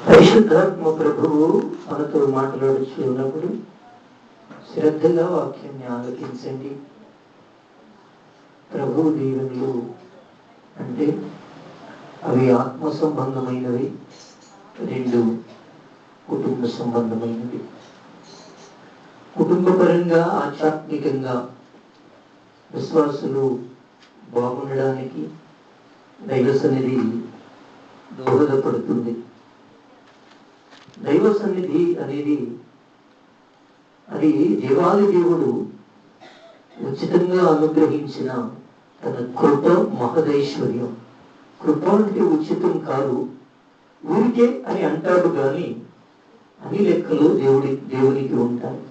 పరిశుద్ధాత్మ ప్రభువు మనతో మాట్లాడుచు ఉన్నప్పుడు శ్రద్ధగా వాక్యాన్ని ఆలోచించండి. ప్రభువు దీవెనలు అంటే అవి ఆత్మ సంబంధమైనవి, రెండు కుటుంబ సంబంధమైనవి. కుటుంబపరంగా ఆధ్యాత్మికంగా విశ్వాసులు బాగుండడానికి దైవ సన్నిధి దోహదపడుతుంది. దైవ సన్నిధి అనేది అది దేవాది దేవుడు ఉచితంగా అనుగ్రహించిన తన కృప మహదైశ్వర్యం. కృప అంటే ఉచితం కాదు, ఊరికే అని అంటాడు కానీ అన్ని లెక్కలు దేవునికి ఉంటాయి.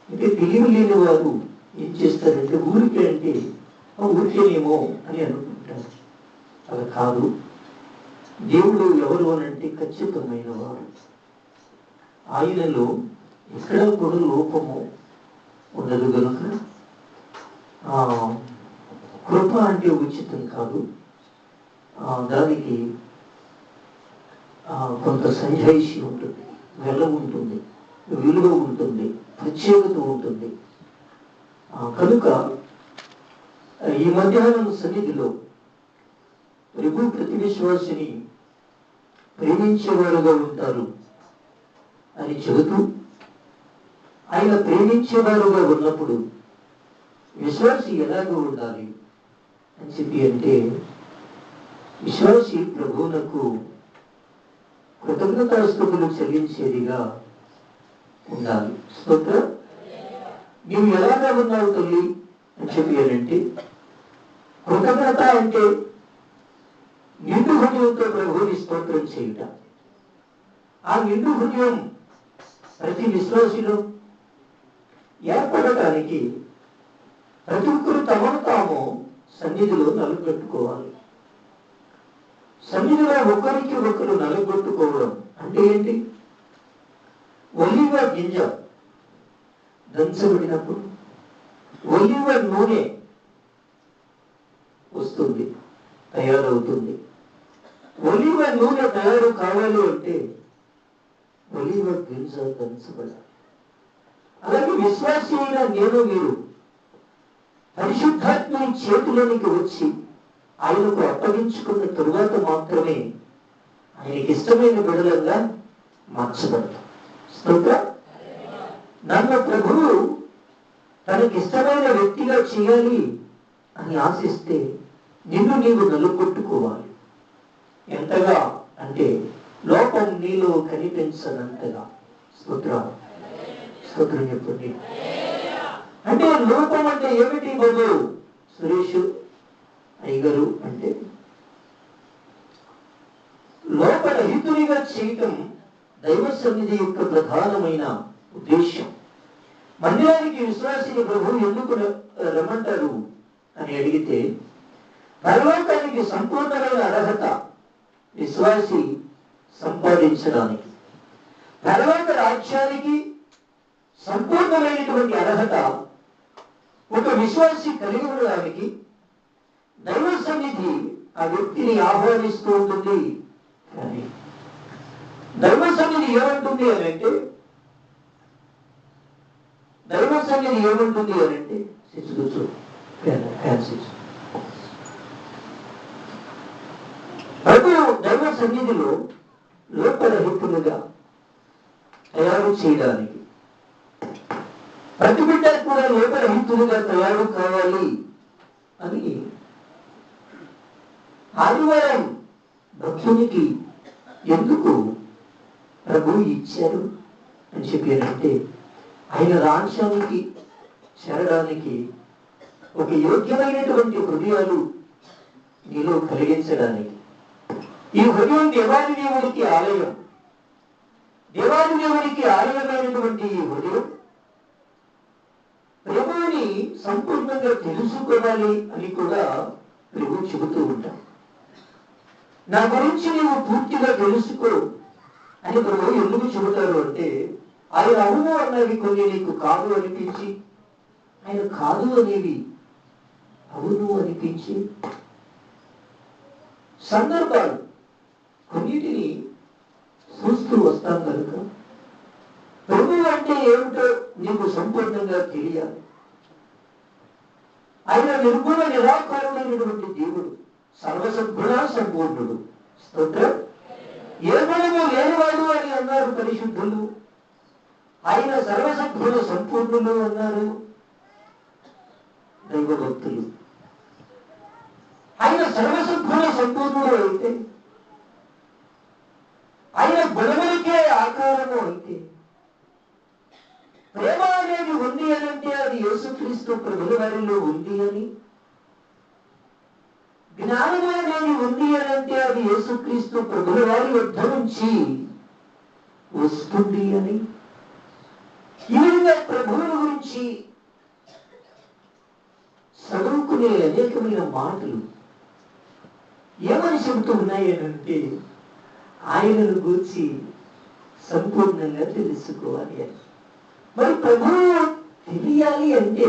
అంటే తెలివి లేని వారు ఏం చేస్తారంటే ఊరికే అంటే ఊరికేనేమో అని అనుకుంటారు. అలా కాదు. దేవుడు ఎవరు అనంటే ఖచ్చితమైన వాడు. ఆయనలో ఎక్కడ కూడా లోపము ఉండదు కనుక కృప అంటే ఉచితం కాదు, దానికి కొంత సంజాయిషి ఉంటుంది, వెల ఉంటుంది, విలువ ఉంటుంది, ప్రత్యేకత ఉంటుంది. కనుక ఈ మధ్యాహ్నం సన్నిధిలో ప్రభు ప్రతి విశ్వాసిని ప్రేమించేవారుగా ఉంటారు అని చెబుతూ, ఆయన ప్రేమించేవారుగా ఉన్నప్పుడు విశ్వాసి ఎలాగ ఉండాలి అని చెప్పి అంటే, విశ్వాసి ప్రభువునకు కృతజ్ఞతాస్తుతులు చెల్లించేదిగా ఉండాలి. స్తోత్రం. నీవు ఎలాగా ఉన్నావు తల్లి అని చెప్పి అంటే, కృతజ్ఞత అంటే నిండు హృదయంతో ప్రభువుని స్తోత్రం చేయుట. ఆ నిండు హృదయం ప్రతి విశ్వాసిలో ఏర్పడటానికి ప్రతి ఒక్కరు తమను తాము సన్నిధిలో నలుగొట్టుకోవాలి. సన్నిధిలో ఒకరికి ఒకరు నలుగొట్టుకోవడం అంటే ఏంటి? ఒలివ గింజ దంచబడినప్పుడు ఒలివ నూనె వస్తుంది, తయారవుతుంది. ఒలివ నూనె తయారు కావాలి అంటే ఒలివ గింజ దంచబడాలి. అలాగే విశ్వాసి అయిన నేను మీరు పరిశుద్ధాత్మని చేతిలోనికి వచ్చి ఆయనకు అప్పగించుకున్న తరువాత మాత్రమే ఆయనకి ఇష్టమైన బిడలంగా మార్చబడతాం. నన్ను ప్రభువు తనకి ఇష్టమైన వ్యక్తిగా చేయాలి అని ఆశిస్తే నిన్ను నీవు నలుగొట్టుకోవాలి. ఎంతగా అంటే లోపం నీలో కనిపించనంతగా. స్తోత్రం చెప్పండి. అంటే లోపం అంటే ఏమిటి బాబు సురేష్ అయ్యగారు అంటే, లోపరహితునిగా చేయటం దైవ సన్నిధి యొక్క ప్రధానమైన ఉద్దేశం. మందిరానికి విశ్వాసిని ప్రభువు ఎందుకు రమ్మంటారు అని అడిగితే, పరలోకానికి సంపూర్ణమైన అర్హత విశ్వాసి సంపాదించడానికి, పరలోక రాజ్యానికి సంపూర్ణమైనటువంటి అర్హత ఒక విశ్వాసి కలిగి ఉండడానికి దైవ సన్నిధి ఆ వ్యక్తిని ఆహ్వానిస్తూ ఉంటుంది. కానీ దైవ సన్నిధి ఏమంటుంది అని అంటే, దైవ సన్నిధిలో లోపరహితులుగా తయారు చేయడానికి ప్రతి బిడ్డ కూడా లోపరహితులుగా తయారు కావాలి అని ఆదివారం భక్తునికి ఎందుకు ప్రభు ఇచ్చారు అని చెప్పారంటే, ఆయన రాజ్యానికి చేరడానికి ఒక యోగ్యమైనటువంటి హృదయాలు నీలో కలిగించడానికి. ఈ హృదయం దేవాది దేవుడికి ఆలయం. దేవాది దేవుడికి ఆలయమైనటువంటి ఈ హృదయం ప్రభువుని సంపూర్ణంగా తెలుసుకోవాలి అని కూడా ప్రభు చెబుతూ ఉంటాం. నా గురించి నీవు పూర్తిగా తెలుసుకో అని ప్రభు ఎందుకు చెబుతారు అంటే, ఆయన అవును అన్నవి కొన్ని నీకు కాదు అనిపించి, ఆయన కాదు అనేవి అవును అనిపించి సందర్భాలు కొన్నిటిని సంపూర్ణంగా తెలియాలి. ఆయన నిర్గుణ నిరాకారుడైనటువంటి దేవుడు, సర్వసద్గుణ సంపూర్ణుడు. స్తోత్రం. ఏ గుణము లేనివాడు అని అన్నారు పరిశుద్ధులు. ఆయన సర్వసద్గుణ సంపూర్ణులు అన్నారు దైవభక్తులు. ఆయన సర్వసద్గుణ సంపూర్ణుడు అయితే, ఆయన గుణములకే ఆకారము అయితే, ప్రేమ అనేది ఉంది అని అంటే అది యేసుక్రీస్తు ప్రభుల వారిలో ఉంది అని, జ్ఞానం అనేది ఉంది అని అంటే అది యేసుక్రీస్తు ప్రభుల వారి వద్ద నుంచి వస్తుంది అని, ఈ విధంగా ప్రభువుల గురించి చదువుకునే అనేకమైన మాటలు ఏమని చెబుతూ ఉన్నాయి అంటే ఆయనను గురించి సంపూర్ణంగా తెలుసుకోవాలి అని. మరి ప్రభువు తెలియాలి అంటే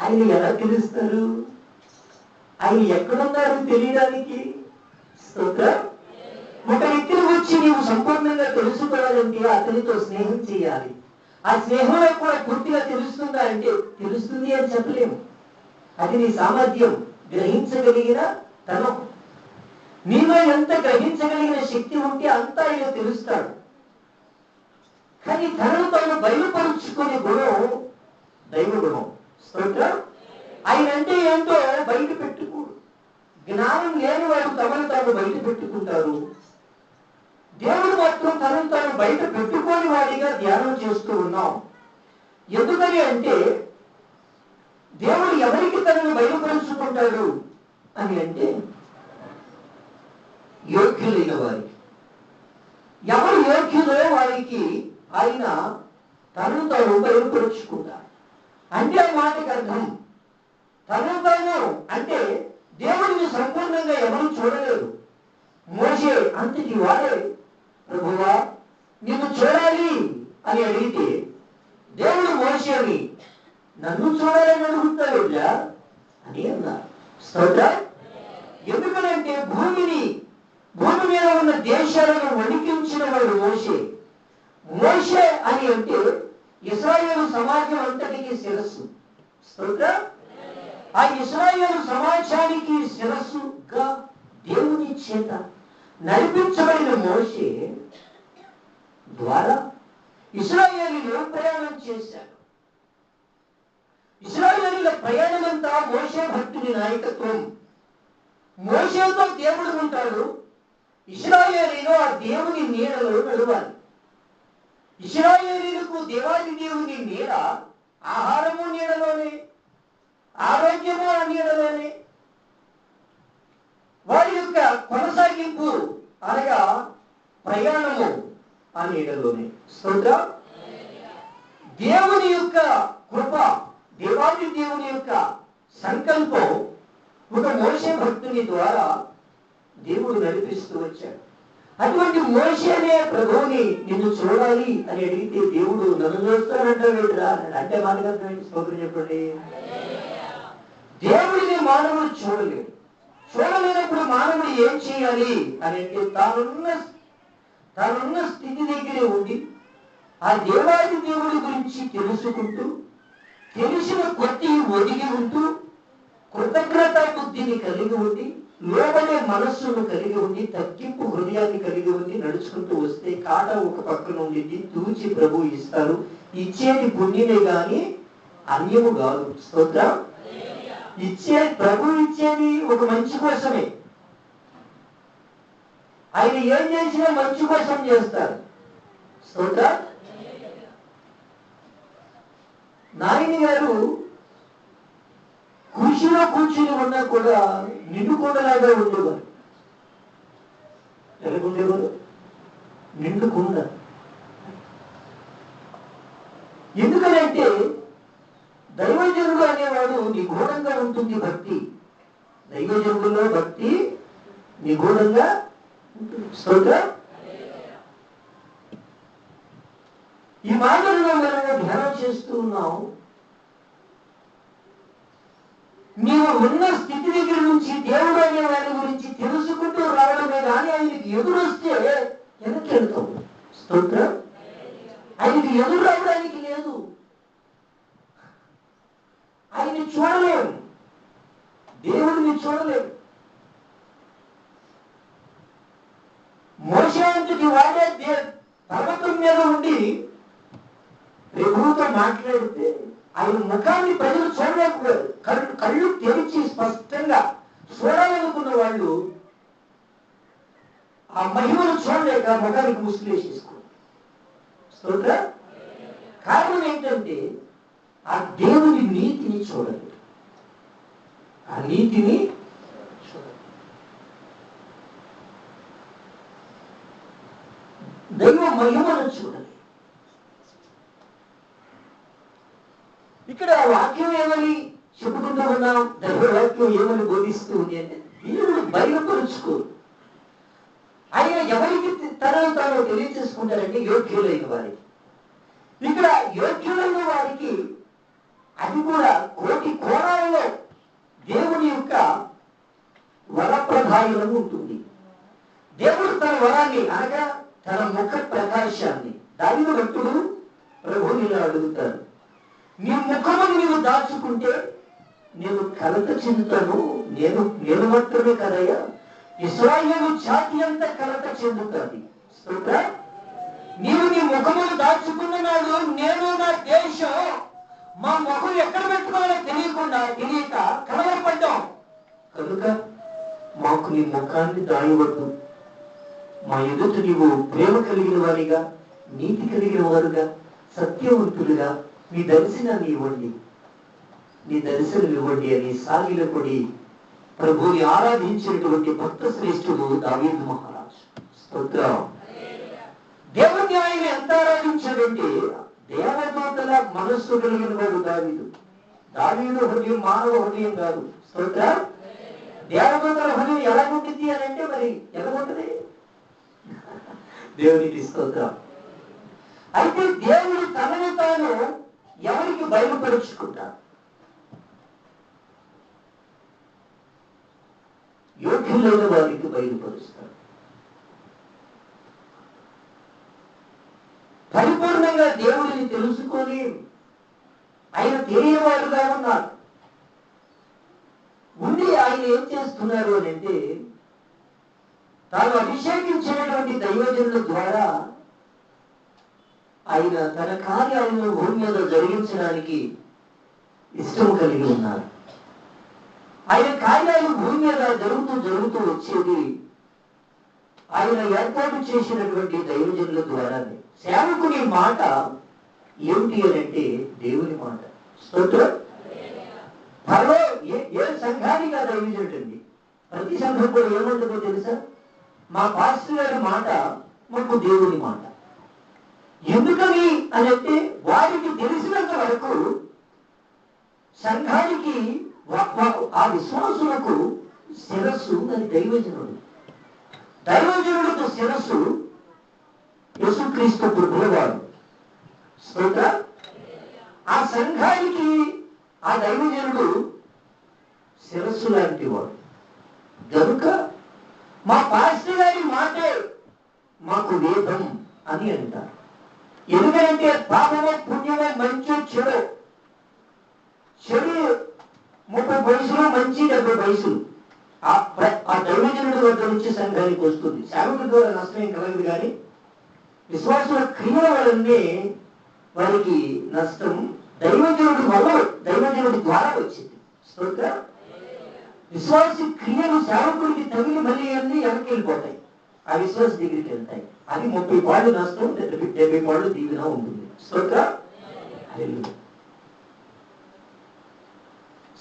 ఆయన ఎలా తెలుస్తారు? ఆయన ఎక్కడున్నారో తెలియడానికి స్తోత్రం. ఒక వ్యక్తిని గురించి నీవు సంపూర్ణంగా తెలుసుకోవాలంటే అతనితో స్నేహం చేయాలి. ఆ స్నేహంలో కూడా పూర్తిగా తెలుస్తుందా అంటే తెలుస్తుంది అని చెప్పలేము. అది నీ సామర్థ్యం, గ్రహించగలిగిన తనం. నీలో ఎంత గ్రహించగలిగిన శక్తి ఉంటే అంత ఆయన తెలుస్తాడు. కానీ తనను తాను బయలుపరుచుకునే గుణం దైవ గుణం. స్తోత్రం. ఆయన అంటే ఏంటో బయట పెట్టుకోడు. జ్ఞానం లేని వాడు తమను తాను బయట పెట్టుకుంటారు. దేవుడు మాత్రం తనను తాను బయట పెట్టుకోని వాడిగా ధ్యానం చేస్తూ ఉన్నాం. ఎందుకని అంటే దేవుడు ఎవరికి తనను బయలుపరుచుకుంటాడు అని అంటే యోగ్యులైన వారికి. ఎవరు యోగ్యులో వారికి ఆయన తనను తాను బయలుపరుచుకుంటారు. అంటే ఆ మాటకి అర్థం తనను తాను అంటే దేవుడిని సంపూర్ణంగా ఎవరు చూడలేరు. మోషే అంతటి వాడే ప్రభువా నిన్ను చూడాలి అని అడిగితే దేవుడు మోషేని నన్ను చూడాలని అడుగుతావుగా అని అన్నారు. స్తోత్రం. ఎందుకనంటే భూమి మీద ఉన్న దేశాలను వణికించిన వాడు మోషే. మోషే అని అంటే ఇశ్రాయేలు సమాజం అంతటికి శిరస్సు. స్తోత్రం. ఆ ఇశ్రాయేలు సమాజానికి శిరస్సుగా దేవుని చేత నడిపించబడిన మోషే ద్వారా ఇశ్రాయేలీయులు ప్రయాణం చేశారు. ఇశ్రాయేలీయుల ప్రయాణం అంతా మోషే భక్తుని నాయకత్వం. మోషేతో దేవుడు ఉంటాడు. ఇశ్రాయేలీయులు ఆ దేవుని నీడలో నడవాలి. ఇశ్రాయేలీయులకు దేవాది దేవుని నీడ ఆహారము నీడలోనే, ఆరోగ్యము ఆ నీడలోనే, వారి యొక్క కొనసాగింపు అనగా ప్రయాణము ఆ నీడలోనే. స్తోత్రం. దేవుని యొక్క కృప, దేవాది దేవుని యొక్క సంకల్పం ఒక మోషే భక్తుని ద్వారా దేవుడు నడిపిస్తూ వచ్చాడు. అటువంటి మోషేనే ప్రభువుని నిన్ను చూడాలి అని అడిగితే దేవుడు నన్ను చూస్తానంటాడు అన్నాడు. అంటే మానగర్థం స్తోత్రం చెప్పండి. దేవుడిని మానవుడు చూడలేడు. చూడలేనప్పుడు మానవుడు ఏం చేయాలి అని అంటే తానున్న స్థితి దగ్గరే ఉండి ఆ దేవాది దేవుడి గురించి తెలుసుకుంటూ, తెలిసిన కొద్ది ఒదిగి ఉంటూ, కృతజ్ఞతా బుద్ధిని కలిగి ఉండి, లోబడే మనస్సును కలిగి ఉండి, తగ్గింపు హృదయాన్ని కలిగి ఉండి నడుచుకుంటూ వస్తే కాట ఒక పక్కన ఉండి తూచి ప్రభు ఇస్తారు. ఇచ్చేది పుణ్యమే గాని అన్యము కాదు. స్తోత్రం. ప్రభు ఇచ్చేది ఒక మంచి కోసమే. ఆయన ఏం చేసినా మంచి కోసం చేస్తారు. స్తోత్రం. నాయని గారు కృషిలో కూర్చుని ఉన్నా కూడా నిండుకుండలాగా ఉండేవారు. ఎలాగుండేవారు? నిండుకుండ. ఎందుకనంటే దైవజనుడు అనేవాడు నిగూఢంగా ఉంటుంది భక్తి. దైవజనుడులో భక్తి నిగూఢంగా ఉంటుంది. స్తోత్రం. ఈ మాటలను మనం ధ్యానం చేస్తూ ఉన్నాం. నీవు ఉన్న స్థితి దగ్గర నుంచి దేవుడు అనే వారి గురించి తెలుసుకుంటూ రావడమే కానీ ఆయనకి ఎదురొస్తే వెనక్కి వెళ్తాం. స్తోత్రం. ఆయనకి ఎదురు రావడానికి లేదు. ఆయన్ని చూడలేము, దేవుడిని చూడలేము. మోషే అంతటి వాడే పర్వతం మీద ఉండి ప్రభువుతో మాట్లాడితే ఆయన ముఖాన్ని ప్రజలు చూడలేకపోయారు. కళ్ళు తెరిచి స్పష్టంగా చూడాలనుకున్న వాళ్ళు ఆ మహిమను చూడలేక ముఖానికి ముసుగులేసేసుకోండి. స్తోత్ర. కారణం ఏంటంటే ఆ దేవుని నీతిని చూడలేదు, ఆ నీతిని చూడలేదు. దైవ మహిమను చూడలేదు. ఇక్కడ వాక్యం ఏమని చెప్పుకుంటూ ఉన్నాం, దైవవాక్యం ఏమని బోధిస్తూ ఉంది అంటే దేవుడు బయలుపరుచుకోరు. ఆయన ఎవరికి తనను తాను తెలియచేసుకుంటారంటే యోగ్యులైన వారికి. ఇక్కడ యోగ్యులైన వారికి అది కూడా కోటి కోణాలలో దేవుని యొక్క వరప్రధానం ఉంటుంది. దేవుడు తన వరాన్ని అనగా తన ముఖ ప్రకాశాన్ని దానిని భక్తుడు ప్రభువుని ఇలా అడుగుతారు, నీ ముఖమును నీవు దాచుకుంటే నేను కలత చెందుతాను. నేను మాత్రమే కదయ్యా, ఇశ్రాయేలు జాతి అంతా కలత చెందుతుంది. నీవు నీ ముఖమును దాచుకున్న నాడు నేను నా దేశం మా ముఖం ఎక్కడ పెట్టుకోవాలో తెలియక కలవరపడ్డాం. కనుక మాకు నీ ముఖాన్ని దాయవద్దు, మా ఎదుట నీవు ప్రేమ కలిగిన వారిగా, నీతి కలిగిన వారుగా, సత్యవంతులుగా మీ దర్శనాన్ని ఇవ్వండి, నీ దర్శనం ఇవ్వండి అని సాగిలపడి ప్రభువుని ఆరాధించినటువంటి భక్త శ్రేష్ఠుడు దావీదు మహారాజు. స్తోత్రం. దేవుని ఆయన ఎంత ఆరాధించాడంటే దేవదూతల మనస్సు కలిగిన వాడు దావీదు. దావీదు హృదయం మానవ హృదయం కాదు. స్తోత్రం. దేవదూతల హృదయం ఎలా ఉంటుంది అని అంటే మరి ఎలా ఉంటుంది? దేవునికి స్తోత్రం. అయితే దేవుడు తనను తాను ఎవరికి బయలుపరుచుకుంటాడు? యోగ్యులైన వారికి బయలుపరుస్తాడు. పరిపూర్ణంగా దేవుడిని తెలుసుకొని ఆయన తెలియవారుగా ఉన్నారు. ఉండి ఆయన ఏం చేస్తున్నారు అని అంటే తాను అభిషేకించినటువంటి దైవజనుల ద్వారా ఆయన తన కార్యాలను భూమి మీద జరిగించడానికి ఇష్టం కలిగి ఉన్నారు. ఆయన కార్యాలు భూమి మీద జరుగుతూ వచ్చేది ఆయన ఏర్పాటు చేసినటువంటి దైవజనుల ద్వారానే. సేవకుని మాట ఏమిటి అని అంటే దేవుని మాట. స్తోత్రం. త్వరలో ఏ సంఘానికి ఆ దైవజనుడండి, ప్రతి సంఘం కూడా ఏమంటుందో తెలుసా? మా పాస్టర్ గారి మాట మాకు దేవుని మాట. ఎందుకని అని అంటే వారికి తెలిసినంత వరకు సంఘానికి ఆ విశ్వాసులకు శిరస్సు అని దైవజనుడు. దైవజనుడికి శిరస్సు యేసుక్రీస్తు ప్రభువారు. స్తోత్ర. ఆ సంఘానికి ఆ దైవజనుడు శిరస్సు లాంటి వాడు. కనుక మా పాస్టర్ గారి మాటే మాకు వేదం అని అంటారు. ఎందుకంటే పాపమో పుణ్యమో మంచి చెడు 30 వయసులు, మంచి 70 వయసులు ఆ దైవజనుడి వద్ద నుంచి సంఘానికి వస్తుంది. సేవకుల ద్వారా నష్టం ఏం కలగదు, కానీ విశ్వాసుల క్రియల వల్లనే వారికి నష్టం దైవజనుడి వల్ల, దైవజనుడి ద్వారా వచ్చింది. స్తోత్ర. విశ్వాసి క్రియలు సేవకుడికి తగిలి మళ్ళీ అన్ని వెనక్కి వెళ్ళిపోతాయి, ఆ విశ్వాస దగ్గరికి వెళ్తాయి. అది 30 పాళ్ళు నష్టం, 70 పాళ్ళు దీవెన ఉంటుంది. స్తోత్ర.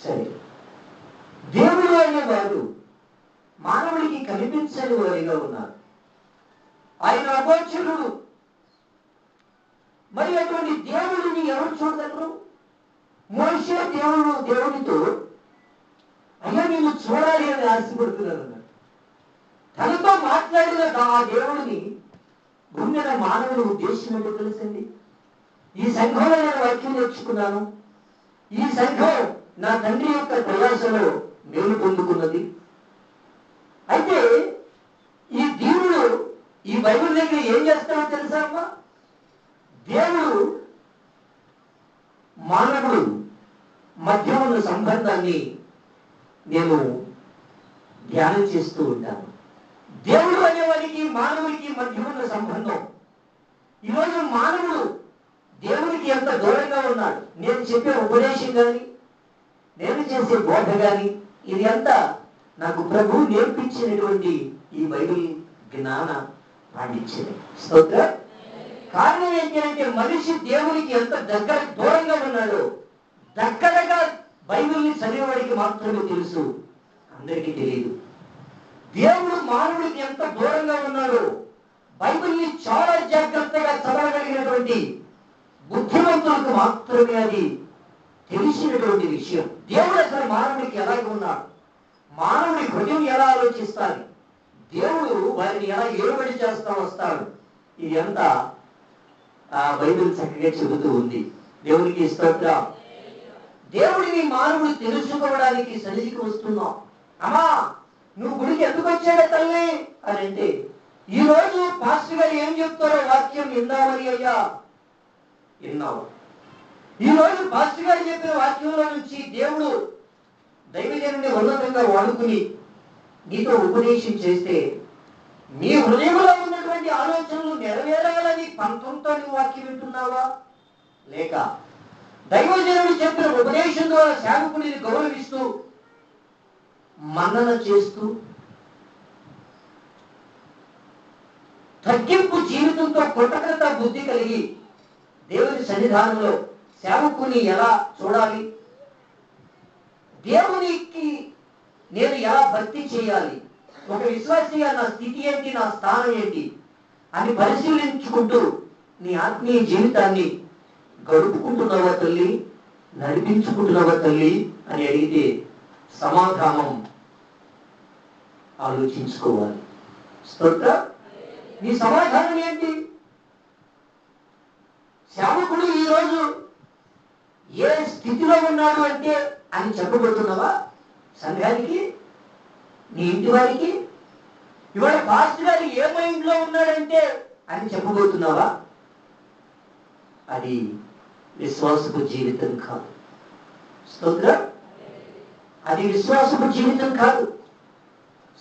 సరే, దేవుడు అనేవాడు మానవుడికి కనిపించని వారిగా ఉన్నారు. ఆయన అగోచరుడు. మరి అటువంటి దేవుడిని ఎవరు చూడగలరు? మోషే దేవుడితో అయ్యా నేను చూడాలి అని ఆశపడుతున్నాను అన్నాడు. తనతో మాట్లాడిన ఆ దేవుడిని భూమి మీద మానవుని ఉద్దేశం ఏంటో తెలుసండి. ఈ సంఘంలో నేను వాక్యం నేర్చుకున్నాను, ఈ సంఘం నా తండ్రి యొక్క ప్రయాసలో మేలు పొందుకున్నది. అయితే ఈ దేవుడు ఈ బైబిల్ దగ్గర ఏం చేస్తాడో తెలుసా అమ్మా? దేవుడు మధ్య ఉన్న సంబంధాన్ని నేను ధ్యానం చేస్తూ ఉంటాను. దేవుడు అనేవాడికి మానవుడికి మధ్య ఉన్న సంబంధం. ఈరోజు మానవుడు దేవుడికి ఎంత దూరంగా ఉన్నాడు. నేను చెప్పే ఉపదేశం కానీ, నేను చేసే బోధ కానీ, ఇది అంతా నాకు ప్రభువు నేర్పించినటువంటి ఈ బైబిల్ జ్ఞాన పాండిత్యమే. స్తోత్ర. కారణం ఏంటంటే మనిషి దేవునికి ఎంత దూరంగా ఉన్నాడో దగ్గరగా బైబిల్ని చదివేవాడికి మాత్రమే తెలుసు, అందరికీ తెలియదు. దేవుడు మానవుడికి ఎంత దూరంగా ఉన్నాడో బైబిల్ని చాలా జాగ్రత్తగా చదవగలిగినటువంటి బుద్ధిమంతులకు మాత్రమే అది తెలిసినటువంటి విషయం. దేవుడు అసలు మానవుడికి ఎలాగ ఉన్నాడు, మానవుడి హృదయం ఎలా ఆలోచిస్తాడు, దేవుడు వారిని ఎలా ఏలుబడి చేస్తా వస్తాడు, ఇది అంతా ఆ బైబిల్ చక్కగా చెబుతూ ఉంది. దేవునికి స్తోత్రం. దేవుడిని మానవుడు తెలుసుకోవడానికి సన్నిధికి వస్తున్నాం. అమ్మా నువ్వు గుడికి ఎందుకు వచ్చాడే తల్లి అని అంటే, ఈ రోజు పాస్టర్ గారు ఏం చెప్తారో వాక్యం విందామని అయ్యా విన్నావు. ఈ రోజు పాస్టర్ గారు చెప్పిన వాక్యంలో నుంచి దేవుడు దైవజనుడిని ఉన్నతంగా వాడుకుని నీతో ఉపదేశం చేస్తే నీ హృదయంలో ఉన్నటువంటి ఆలోచనలు నెరవేరాలని పంతంతో నువ్వు వాక్యం వింటున్నావా, లేక దైవజనుడు చెప్పిన ఉపదేశం ద్వారా సేవకుడిని గౌరవిస్తూ మన్నన చేస్తూ తగ్గింపు జీవితంతో కృతజ్ఞత బుద్ధి కలిగి దేవుని సన్నిధానంలో సేవకుని ఎలా చూడాలి, దేవునికి నేను ఎలా భక్తి చేయాలి, ఒక విశ్వాసిగా నా స్థితి ఏంటి, నా స్థానం ఏంటి అని పరిశీలించుకుంటూ నీ ఆత్మీయ జీవితాన్ని గడుపుకుంటున్నావా తల్లి, నడిపించుకుంటున్నావా తల్లి అని అడిగితే సమాధానం ఆలోచించుకోవాలి. స్తోత్ర. నీ సమాధానం ఏంటి? సేవకుడు ఈరోజు ఏ స్థితిలో ఉన్నాడు అంటే అని చెప్పబడుతున్నావా సంఘానికి, నీ ఇంటి వారికి? ఇవాళ పాస్టర్ గారు ఏ మైండ్లో ఉన్నాడంటే అని చెప్పబోతున్నావా? అది విశ్వాసపు జీవితం కాదు. స్తోత్రం. అది విశ్వాసపు జీవితం కాదు.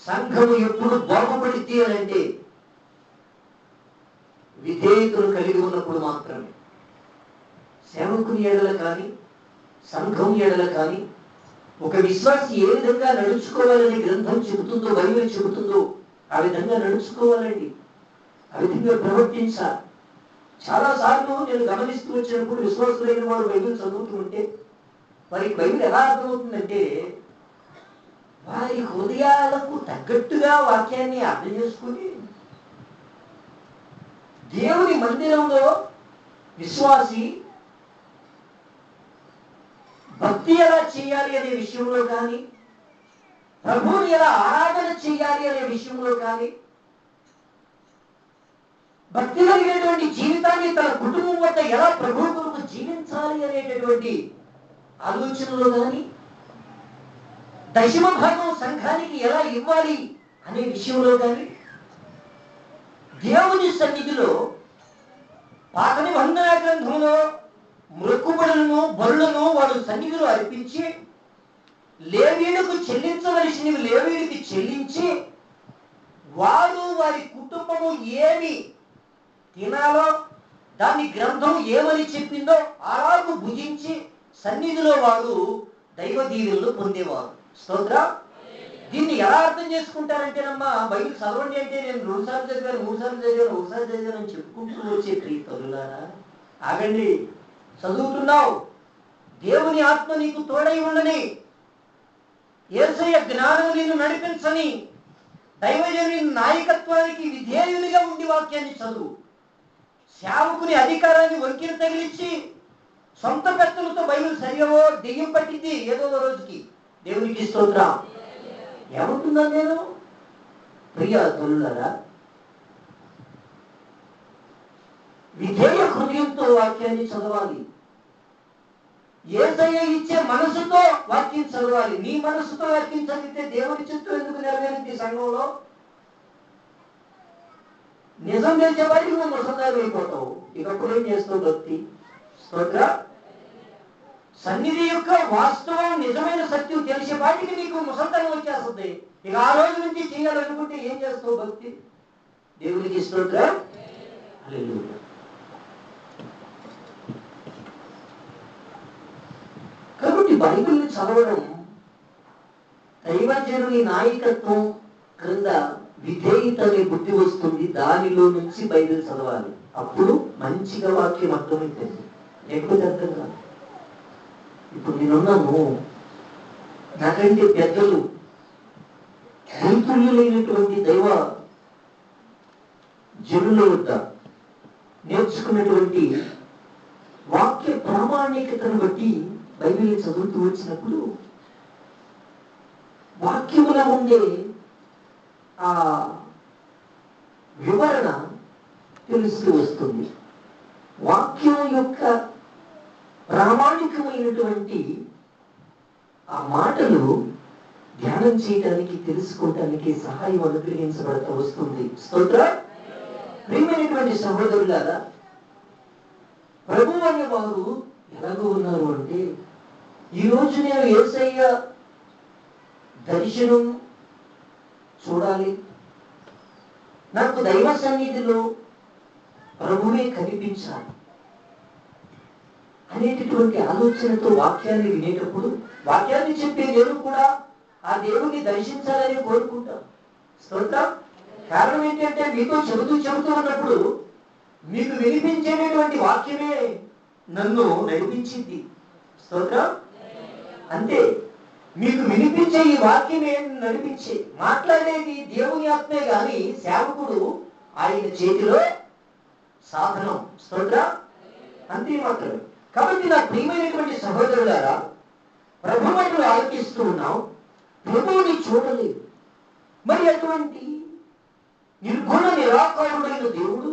సంఘము ఎప్పుడు బాగుపడితే అని అంటే విధేయతలు కలిగి ఉన్నప్పుడు మాత్రమే. సేవకుని ఎడల కానీ సంఘం ఎడల కానీ ఒక విశ్వాసి ఏ విధంగా నడుచుకోవాలని గ్రంథం చెబుతుందో, బైబిల్ చెబుతుందో ఆ విధంగా నడుచుకోవాలండి, ఆ విధంగా ప్రవర్తించాలి. చాలాసార్లు నేను గమనిస్తూ వచ్చినప్పుడు విశ్వాసులైన వారు బైబిల్ చదువుతూ ఉంటే వారికి బైబిల్ ఎలా అర్థమవుతుందంటే వారి హృదయాలకు తగ్గట్టుగా వాక్యాన్ని అర్థం చేసుకుని దేవుని మందిరంలో విశ్వాసి భక్తి ఎలా చేయాలి అనే విషయంలో కానీ, ప్రభువుని ఎలా ఆరాధన చేయాలి అనే విషయంలో కానీ, భక్తి కలిగినటువంటి జీవితాన్ని తన కుటుంబం వద్ద ఎలా ప్రభువు కొరకు జీవించాలి అనేటటువంటి ఆలోచనలో కానీ, దశమ భాగం సంఘానికి ఎలా ఇవ్వాలి అనే విషయంలో కానీ, దేవుని సన్నిధిలో పాత నిబంధన గ్రంథంలో మొక్కుబడులను బలులను వాడు సన్నిధిలో అర్పించి లేవీయులకు చెల్లించవలసినవి లేవీయుడికి చెల్లించి వారు వారి కుటుంబము ఏమి తినాలో దాన్ని గ్రంథం ఏమని చెప్పిందో అలాగూ భుజించి సన్నిధిలో వారు దైవ దీవెనలు పొందేవారు. స్తోత్రం. దీన్ని ఎలా అర్థం చేసుకుంటారంటేనమ్మా, బైబిల్ చదవండి అంటే నేను 2 సార్లు చదివాను, 3 సార్లు చదివాను, 1 సారి చదివాను అని చెప్పుకుంటూ వచ్చే ప్రియ తల్లులారా, ఆగండి. చదువుతున్నావు, దేవుని ఆత్మ నీకు తోడై ఉండని, యేసయ్య జ్ఞానం నిన్ను నడిపించని, దైవజనుని నాయకత్వానికి విధేయునిగా ఉండి వాక్యాన్ని చదువు. సేవకుని అధికారాన్ని వంకిన తగిలించి సొంత పెత్తలతో బైబిల్ సరియవో దెయ్యం పట్టింది ఏదో రోజుకి. దేవునికి స్తోత్రం. ఏమంటున్నా నేను ప్రియ తల్లులారా, విధేయ హృదయంతో వాక్యాన్ని చదవాలి. యేసయ్య ఇచ్చే మనసుతో వాక్యం చదవాలి. నీ మనసుతో వాక్యం చదివితే దేవుని చిత్తం ఎందుకు నెరవేరింది సంఘంలో? నిజం తెలిసేవాడికి నువ్వు ముసందారు అయిపోతావు. ఇకప్పుడు ఏం చేస్తావు భక్తి? స్తోత్ర. సన్నిధి యొక్క వాస్తవం నిజమైన సత్యం తెలిసే వాటికి నీకు ముసల్తనం వచ్చేస్తుంది. ఇక ఆ రోజు నుంచి చేయాలనుకుంటే ఏం చేస్తావు? భక్తి దేవునికి స్తోత్రం. హల్లెలూయా. కాబట్టి బైబిల్ని చదవడం దైవజనుని నాయకత్వం క్రింద విధేయత అనే బుద్ధి వస్తుంది. దానిలో నుంచి బైబిల్ చదవాలి. అప్పుడు మంచిగా వాక్యం అర్థమైంది, లేకపోతే అర్థం కాదు. ఇప్పుడు నేనున్నాను, నాకంటే పెద్దలు గుంతుల్యులైనటువంటి దైవ జనుల వద్ద నేర్చుకున్నటువంటి వాక్య ప్రామాణికతను బట్టి బైబిల్ని చదువుతూ వచ్చినప్పుడు వాక్యముల ఉండే ఆ వివరణ తెలుస్తూ వస్తుంది. వాక్యం యొక్క ప్రామాణికమైనటువంటి ఆ మాటలు ధ్యానం చేయడానికి, తెలుసుకోవడానికి సహాయం అనుగ్రహించబడుతూ వస్తుంది. స్తోత్రం. ప్రియమైనటువంటి సహోదరులారా, ప్రభువు అనే వారు ఎలాగో ఉన్నారు అంటే, ఈరోజు నేను యేసయ్య దర్శనం చూడాలి, నాకు దైవ సన్నిధిలో ప్రభువే కనిపించాలి అనేటటువంటి ఆలోచనతో వాక్యాన్ని వినేటప్పుడు, వాక్యాన్ని చెప్పే నేను కూడా ఆ దేవుని దర్శించాలని కోరుకుంటాం. స్తోత్రం. కారణం ఏంటంటే, మీతో చెబుతూ ఉన్నప్పుడు మీకు వినిపించేటటువంటి వాక్యమే నన్ను నడిపించింది. స్తోత్రం. అంతే, మీకు వినిపించే ఈ వాక్యమే నడిపించే. మాట్లాడేది దేవుని ఆత్మే గాని సేవకుడు ఆయన చేతిలో సాధనం. స్తోత్రం. అంతే మాత్రమే. కాబట్టి నా ప్రియమైనటువంటి సహోదరులారా, ప్రభు మాటలు ఆలోచిస్తూ ఉన్నాం, ప్రభువుని చూడలేదు. మరి అటువంటి నిర్గుణ నిరాకారుడైన దేవుడు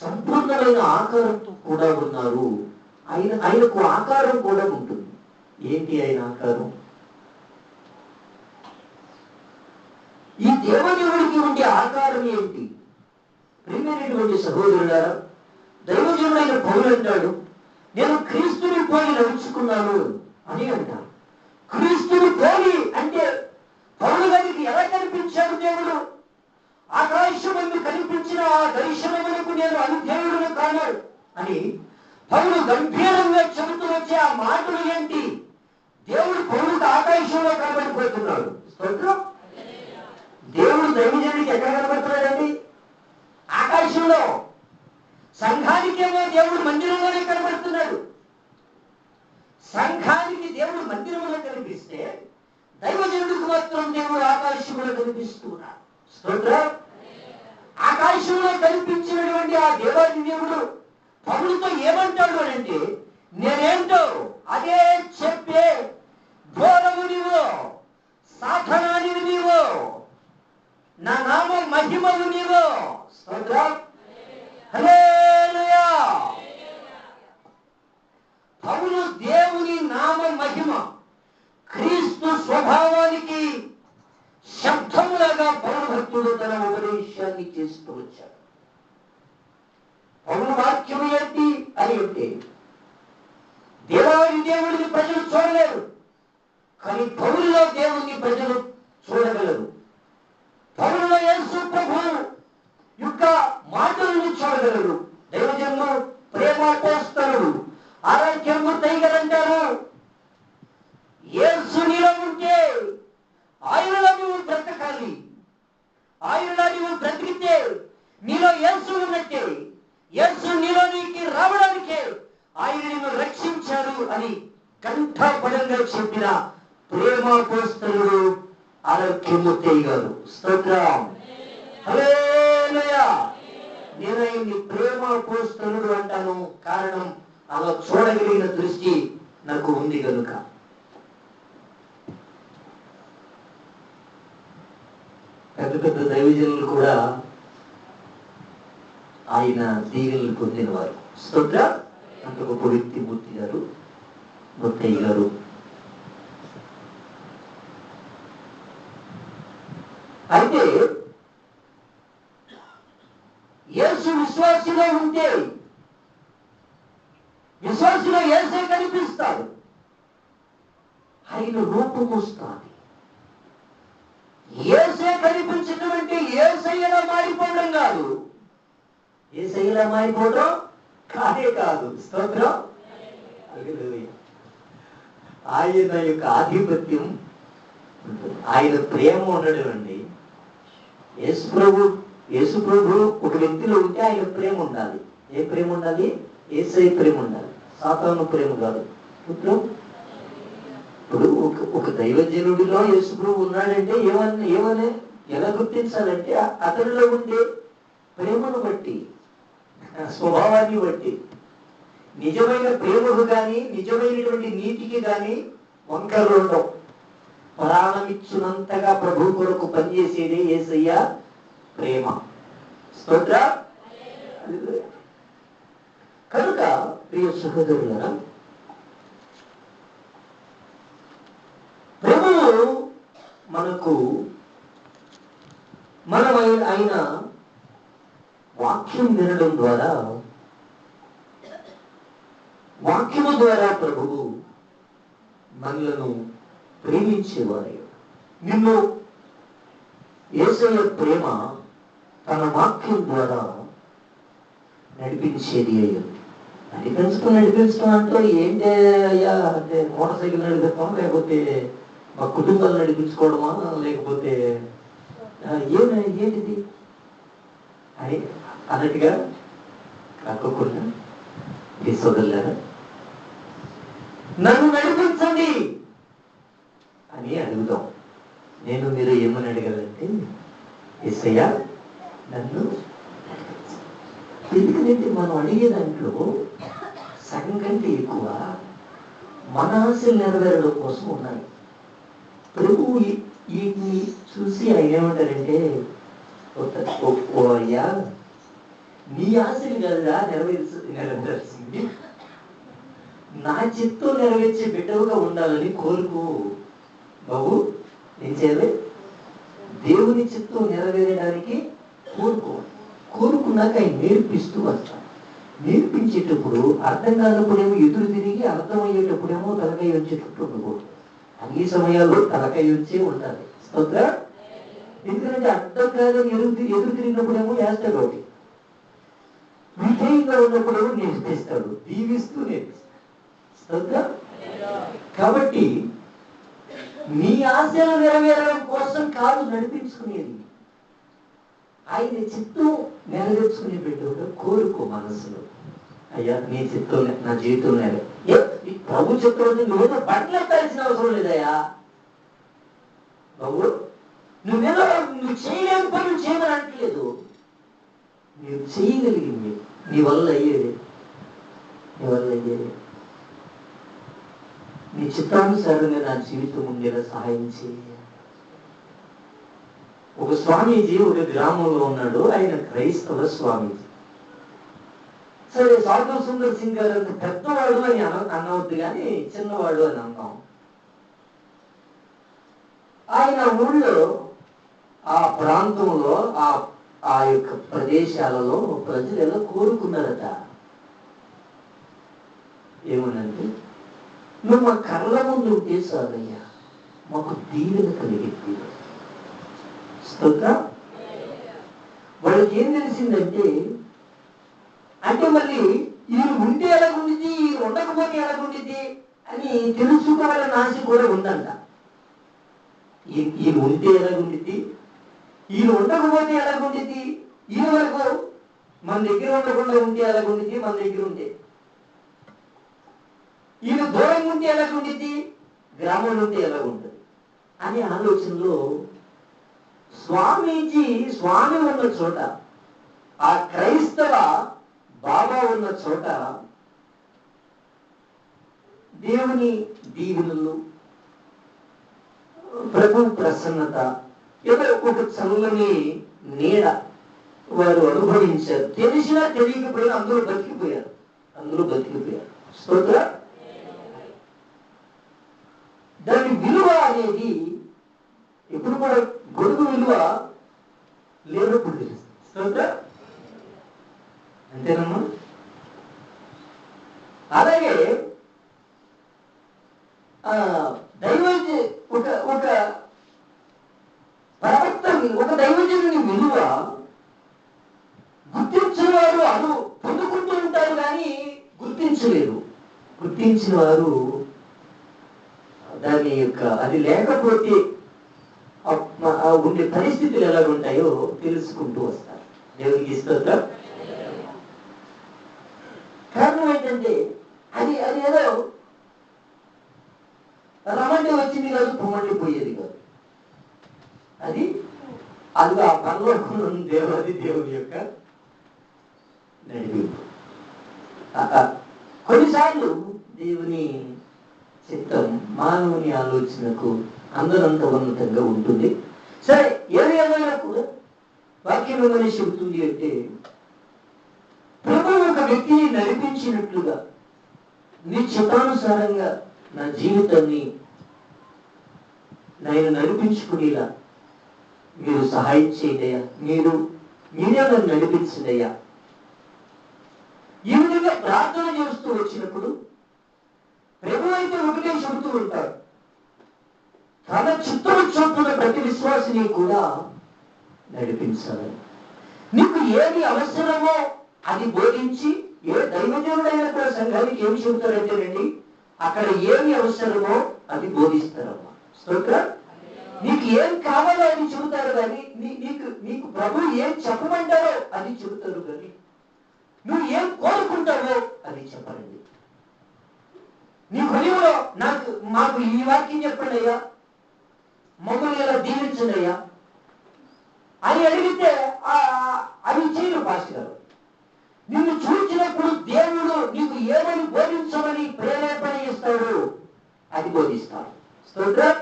సంపూర్ణమైన ఆకారంతో కూడా ఉన్నారు. ఆయనకు ఆకారం కూడా ఉంటుంది. ఏంటి ఆయన ఆకారం? ఈ దేవదేవుడికి ఉండే ఆకారం ఏంటి? ప్రియమైనటువంటి సహోదరులారా, దైవజనుడైన పౌలు అంటాడు, నేను క్రీస్తుని పోలి నడుచుకున్నాను అని అంటారు. క్రీస్తుని పోలి అంటే పౌలు గారికి ఎలా కనిపించాడు దేవుడు? ఆకాశమందు కనిపించిన ఆ దర్శనములకు నేను అనుధేయుడును కాను అని పౌలు గంభీరంగా చెబుతూ వచ్చే ఆ మాటలు ఏంటి? దేవుడు పౌలుకు ఆకాశంలో కనబడిపోతున్నాడు. స్తోత్రం. దేవుడు దైవజనుడికి ఎక్కడ కనబడుతున్నాడండి? ఆకాశంలో. సంఘానికేమో దేవుడు మందిరంలోనే కనబడుతున్నాడు. సంఘానికి దేవుడు మందిరంలో కనిపిస్తే దైవజనుడికి మాత్రం దేవుడు ఆకాశంలో కనిపిస్తున్నాడు. స్తోత్రం. ఆకాశంలో కనిపించినటువంటి ఆ దేవాది దేవుడు పౌలుతో ఏమంటాడు అంటే, నేనేంటో అదే చెప్పే ఘోరము నీవు, సాధనానివి నీవు, నా నామ మహిమవు నీవు. స్తోత్రం. హల్లెలూయా. పౌలు దేవుని నామ మహిమ, క్రీస్తు స్వభావానికి శబ్దములాగా పౌలు భక్తుడు తన ఉపదేశాన్ని చేస్తూ వచ్చాడు. పౌలు వాక్యము ఏంటి అని అంటే, దేవాది దేవుడిని ప్రజలు చూడలేరు, కానీ పౌలులో దేవుణ్ణి ప్రజలు చూడగలరు. పౌలులో యేసు ప్రభు యొక్క మాటలను చూడగలరు. దైవజనులు, ప్రేమాపోస్తలుడు, ఆరోగ్యము తైగలంటారు. యేసు నీలో ఉంటే ఆయనలో నువ్వు బ్రతకాలి. ఆయనలో నువ్వు బ్రతికితే నీలో యేసు ఉన్నట్టే. యేసు నీలోనికి రావడానికే ఆయన నిన్ను రక్షించాడు అని కంఠపడంగా చెప్పిన ప్రేమాపోస్తలుడు ఆరోగ్యము తైగారు. స్తోత్రం. హల్లెలూయా. నేను ఆయన్ని ప్రేమాపోస్తలుడు అంటాను. కారణం, అలా చూడగలిగిన దృష్టి నాకు ఉంది కనుక. పెద్ద పెద్ద దైవజనులు కూడా ఆయన దీవెనలు పొందినవారు. స్తోత్ర. అంత గొప్ప వ్యక్తి మూర్తి గారు, ముత్తయ్య గారు. అయితే యేసు విశ్వాసిలో ఉంటే, విశ్వాసిలో యేసే కనిపిస్తాడు. ఆయన రూపం వస్తుంది. యేసే కనిపించడం అంటే యేసయ్యలా మారిపోవడం కాదు, యేసయ్యలా మారిపోవడం కాదే కాదు. స్తోత్రం. హల్లెలూయా. ఆయన యొక్క ఆధిపత్యం, ఆయన ప్రేమ ఉండడం అండి. యేసు ప్రభు ఒక వ్యక్తిలో ఉంటే ఆయన ప్రేమ ఉండాలి. ఏ ప్రేమ ఉండాలి? యేసయ్య ప్రేమ ఉండాలి, సాతాను ప్రేమ కాదు. ఇప్పుడు ఒక దైవజనుడిలో యేసు ప్రభు ఉన్నాడంటే ఏమని ఎలా గుర్తించాలంటే అతనిలో ఉండే ప్రేమను బట్టి, స్వభావాన్ని బట్టి. నిజమైన ప్రేమకు కానీ నిజమైనటువంటి నీతికి కానీ వంకరలు ఉండవు. ప్రాణమిచ్చునంతగా ప్రభు కొరకు పనిచేసేదే యేసయ్య ప్రేమ. స్తోత్ర. కనుక ప్రియ సహోదరులారా, ప్రభువు మనకు ఆయన వాక్యం వినడం ద్వారా, వాక్యము ద్వారా ప్రభువు మనలను ప్రేమించేవారు. నిన్ను యేసయ్య ప్రేమ తన వాక్యం ద్వారా నడిపించేది అయ్యా. నడిపించడం అంటే ఏంటి అయ్యా అంటే మోటార్ సైకిల్ నడిపిస్తాం, లేకపోతే మా కుటుంబాలు నడిపించుకోవడమా, లేకపోతే ఏంటిది అని అన్నట్టుగా కాకుండా తీసుకోగలరా? నన్ను నడిపించండి అని అడుగుతాం. మీరు ఏమని అడగాలంటే, యేసయ్యా నన్ను. ఎందుకంటే మనం అడిగే దాంట్లో సగం కంటే ఎక్కువ మన ఆశలు నెరవేరడం కోసం ఉన్నాయి. ప్రభువు వీటిని చూసి ఆయన ఏమంటారంటే, ఓ అయ్యా నీ ఆశలు కదా నెరవేర్చాల్సింది, నా చిత్తం నెరవేర్చే బిడ్డవుగా ఉండాలని కోరుకో. బాబు ఏం చేయాలి? దేవుని చిత్తం నెరవేరడానికి కోరుకున్నాక ఆయన నేర్పిస్తూ వస్తాడు. నేర్పించేటప్పుడు అర్థం కానప్పుడేమో ఎదురు తిరిగి, అర్థమయ్యేటప్పుడేమో తలకాయ వచ్చేటప్పుడు ఉండకూడదు. అన్ని సమయాల్లో తలకాయ వచ్చే ఉండాలి. స్తోత్ర. ఎందుకంటే అర్థం కాదని ఎదురు తిరిగినప్పుడేమో వేస్తాడు ఒకటి, విధేయంగా ఉన్నప్పుడేమో నేర్పిస్తాడు, దీవిస్తూ నేర్పిస్తాడు. స్తోత్ర. కాబట్టి నీ ఆశలు నెరవేరడం కోసం కాదు నడిపించుకునేది, ఆయన చిత్తం నెరవేర్చుకునే బిడ్డగా కోరుకో మనసులో. అయ్యా నీ చిత్తం నా జీవితం ప్రభు చిత్తం నువ్వేదో బట్టలు ఎత్తాల్సిన అవసరం లేదయ్యా. బాబు నువ్వు చేయలేని పనులు చేయమని అంటలేదు, నువ్వు చేయగలిగింది నీ వల్ల అయ్యేది, నీ చిత్తానుసారంగా నా జీవితం ఉండేలా సహాయం చేయ. ఒక స్వామీజీ ఒక గ్రామంలో ఉన్నాడు. ఆయన క్రైస్తవ స్వామీజీ. సరే, సాధు సుందర్ సింగ్ గారు అంత పెద్దవాడు అని అనవద్దు కానీ చిన్నవాడు అని అన్నాం. ఆయన ఊళ్ళో, ఆ ప్రాంతంలో, ఆ యొక్క ప్రదేశాలలో ప్రజలు ఎలా కోరుకున్నారట, ఏమనంటే, నువ్వు మా కళ్ళ ముందు ఉంటే చాలయ్యా, మాకు దీవెన కలిగింది. స్తోత్రం. వాళ్ళకి ఏం తెలిసిందంటే, అంటే మళ్ళీ ఈయన ఉంటే ఎలాగుండిద్ది, ఈయన ఉండకపోతే ఎలాగుండిద్ది అని తెలుసుకోవాలన్న ఆశ కూడా ఉందంట. ఈయన ఉంటే ఎలాగుండిద్ది, ఈయన ఉండకపోతే ఎలాగుండిద్ది, ఈయన వరకు మన దగ్గర ఉండకుండా ఉంటే ఎలాగుండిద్ది, మన దగ్గర ఉంటే ఈయన దూరంగా ఉంటే ఎలాగుండిద్ది, గ్రామంలో ఉంటే ఎలాగుంటుంది అనే ఆలోచనలో స్వామి ఉన్న చోట, ఆ క్రైస్తవ బాబా ఉన్న చోట దేవుని దీవెనలు, ప్రభు ప్రసన్నత, ఏదో ఒక చల్లని నీడ వారు అనుభవించారు. తెలిసినా తెలియకపోయినా అందరూ బతికిపోయారు. స్తోత్ర. దాని విలువ అనేది ఎప్పుడు కూడా గొడుగు విలువ లేనప్పుడు తెలుస్తుంది. స్తోత్ర. అంతేనమ్మా. అలాగే దైవ అను పొందుకుంటూ ఉంటారు కానీ గుర్తించలేరు. గుర్తించిన వారు దాని యొక్క అది లేకపోతే ఉండే పరిస్థితులు ఎలా ఉంటాయో తెలుసుకుంటూ వస్తారు. దేవునికి స్తోత్రం. కారణం ఏంటంటే అది అది ఏదో రమంటే వచ్చింది కాదు, పొమ్మంటే పోయేది కాదు. అది అది ఆ పరలోకంలో అది దేవుని యొక్క నడిపింపు. కొన్నిసార్లు దేవుని చిత్తం మానవుని ఆలోచనకు అందరంత ఉన్నతంగా ఉంటుంది. సరే, ఏమైనా కూడా వాక్యం ఏమని చెబుతుంది అంటే, ప్రభు ఒక వ్యక్తిని నడిపించినట్లుగా నీ చిత్తానుసారంగా నా జీవితాన్ని నేను నడిపించుకునేలా మీరు సహాయం చేయదయ్యా, మీరే నన్ను నడిపించదయ్యా. ఈ విధంగా ప్రార్థన చేస్తూ వచ్చినప్పుడు ప్రభు అయితే ఒకటే చెబుతూ ఉంటారు, తన చిత్తము చొప్పున ప్రతి విశ్వాసిని కూడా నడిపించాలని. నీకు ఏది అవసరమో అది బోధించి, ఏ దైవజనుడైన కూడా సంఘానికి ఏమి చెబుతారంటేనండి, అక్కడ ఏమి అవసరమో అది బోధిస్తారమ్మా. స్తోత్రం. నీకు ఏం కావాలో అది చెబుతారు కానీ నీకు ప్రభు ఏం చెప్పమంటారో అది చెబుతారు కానీ నువ్వు ఏం కోరుకుంటావో అది చెప్పరండి. నీ హృదయంలో మాకు ఈ వాక్యం చెప్పండి అయ్యా, మమ్మల్ని ఇలా దీవించండి అయ్యా అని అడిగితే అవి చేయరు పాస్టర్ గారు. నిన్ను చూసినప్పుడు దేవుడు నీకు ఏమని బోధించమని ప్రేరేపణ ఇస్తాడు, అది బోధిస్తాడు. స్తోత్రం.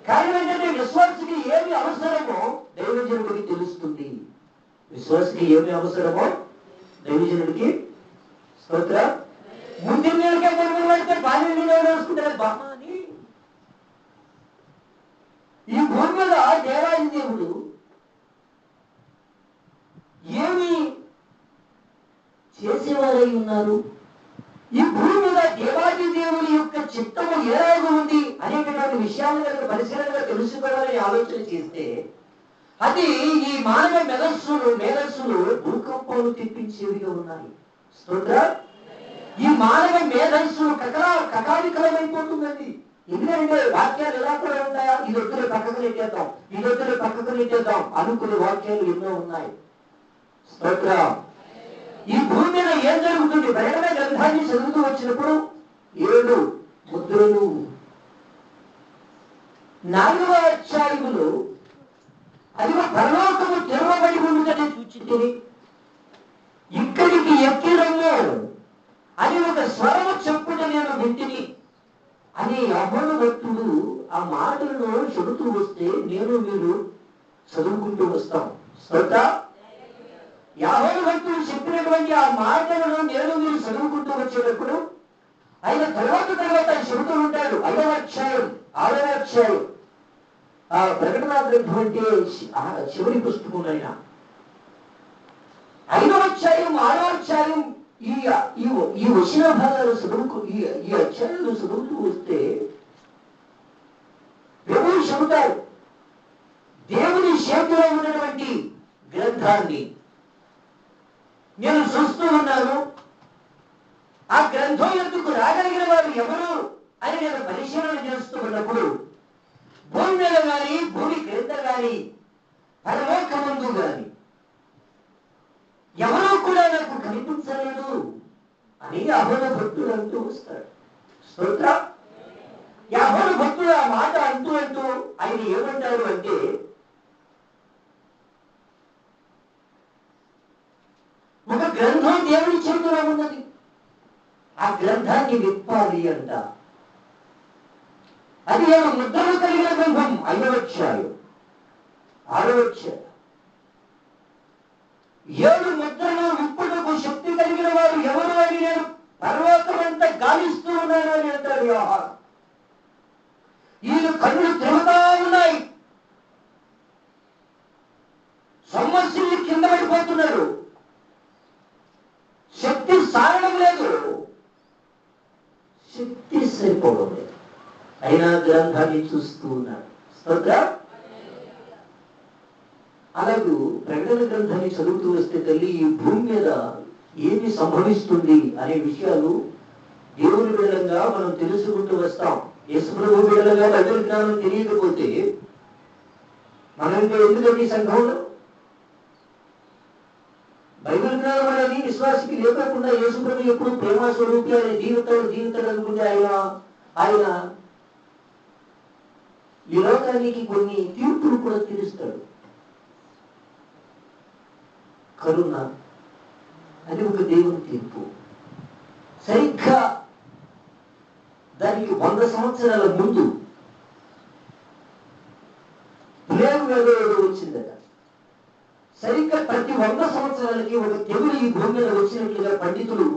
కారణం ఏంటంటే విశ్వాసికి ఏమి అవసరమో దైవజనుడికి తెలుస్తుంది. విశ్వాసికి ఏమి అవసరమో దైవజనుడికి. స్తోత్రం. ముందు నీళ్ళకే గొడవలు పడితే బాల్య నీళ్ళు వేసుకుంటారు బామా అని. ఈ భూమి మీద దేవాది దేవుడు ఏమి చేసేవారై ఉన్నారు, ఈ భూమి మీద దేవాది దేవుని యొక్క చిత్తము ఎలాగ ఉంది అనేటటువంటి విషయాలను కనుక పరిశీలనగా తెలుసుకోవాలని ఆలోచన చేస్తే అది ఈ మానవ మేధస్సులు భూకంపాలు తెప్పించేవిగా ఉన్నాయి. స్తోత్రం. ఈ మానవ మేధస్సులు కకాలికలమైపోతుందండి. ఎందుకంటే వాక్యాలు ఎలా కూడా ఉంటాయా, ఇదొద్దులు పక్కకు నెట్టేద్దాం, ఇదొద్దులు పక్కకు నెట్టేద్దాం అనుకునే వాక్యాలు ఎన్నో ఉన్నాయి. స్తోత్రం. ఈ భూమి మీద ఏం జరుగుతుంది? ప్రకటన గ్రంథాన్ని చదువుతూ వచ్చినప్పుడు 7 ముద్రలు 4వ అధ్యాయములో అది పరలోకము తెరవబడి ఉంటుందని సూచించింది. ఇక్కడికి ఎక్కిరము అని ఒక స్వరము చెప్పుట నేను వింటిని అని యెహోవా భక్తుడు ఆ మాటలను చెబుతూ వస్తే మీరు చదువుకుంటూ వస్తాం. స్తోత్రం. యెహోవా భక్తుడు చెప్పినటువంటి ఆ మాటలను మీరు చదువుకుంటూ వచ్చేటప్పుడు ఆయన తర్వాత చెబుతూ ఉంటాడు. 5వ అధ్యాయం 6వ అధ్యాయం ఆ ప్రకటన గ్రంథం అంటే చివరి పుస్తకం. ఆయన 5వ అధ్యాయం 6వ అధ్యాయం ఈ వచన భాగాలు ఈ అధ్యాయాలు చదువుతూ వస్తే ప్రభువు చెబుతారు, దేవుని చేతిలో ఉన్నటువంటి గ్రంథాన్ని నేను చూస్తూ ఉన్నాను. ఆ గ్రంథం ఎందుకు రాగలిగిన వారు ఎవరు అని నేను పరిశీలన చేస్తూ ఉన్నప్పుడు భూమి మీద కానీ భూమి క్రింద కానీ పరలోకమందు కానీ ఎవరూ కూడా నాకు కనిపించలేదు అని యెహోవా భక్తుడు అంటూ వస్తాడు. స్తోత్రం. యెహోవా భక్తుడు ఆ మాట అంటూ ఆయన ఏమంటారు అంటే, ఒక గ్రంథం దేవుని చేతిలో ఉన్నది, ఆ గ్రంథాన్ని విప్పాలి అంట. అది 7 ముద్రలు కలిగిన గ్రంథం. 5వ అధ్యాయం 6వ అధ్యాయం 7 ముద్రలు విప్పుటకు శక్తి కలిగిన వారు ఎవరు అని నేను పర్వతమంతా గాలిస్తూ ఉన్నాను అని అంటాడు యోహాను. వీళ్ళు కళ్ళు తిరుగుతా ఉన్నాయి, సమస్యలు కింద పడిపోతున్నారు, శక్తి సారడం లేదు, శక్తి సరిపోవడం లేదు, అయినా గ్రంథాన్ని చూస్తూ ఉన్నాడు. స్తోత్రం. అలాగే ప్రకటన గ్రంథాన్ని చదువుతూ వస్తే తల్లి ఈ భూమి మీద ఏమి సంభవిస్తుంది అనే విషయాలు దేవుని బిడ్డలంగా మనం తెలుసుకుంటూ వస్తాం. యేసుప్రభు బిడ్డలుగా బైబిల్ జ్ఞానం తెలియకపోతే మనం ఇంకా ఎందుకంటే ఈ సంఘంలో బైబిల్ జ్ఞానం అనేది విశ్వాసికి లేకుండా యేసుప్రభు ఎప్పుడు ప్రేమ స్వరూపి అనే జీవితాలు అనుకుంటే ఆయన ఈ లోకానికి కొన్ని తీర్పులు కూడా తీరుస్తాడు. కరుణ అది ఒక దేవుని తీర్పు. సరిగ్గా దానికి 100 సంవత్సరాల ముందు ప్లేగు వ్యాధి వచ్చిందట. సరిగ్గా ప్రతి 100 సంవత్సరాలకి ఒక తెగులు ఈ భూమి మీద వచ్చినట్లుగా పండితులు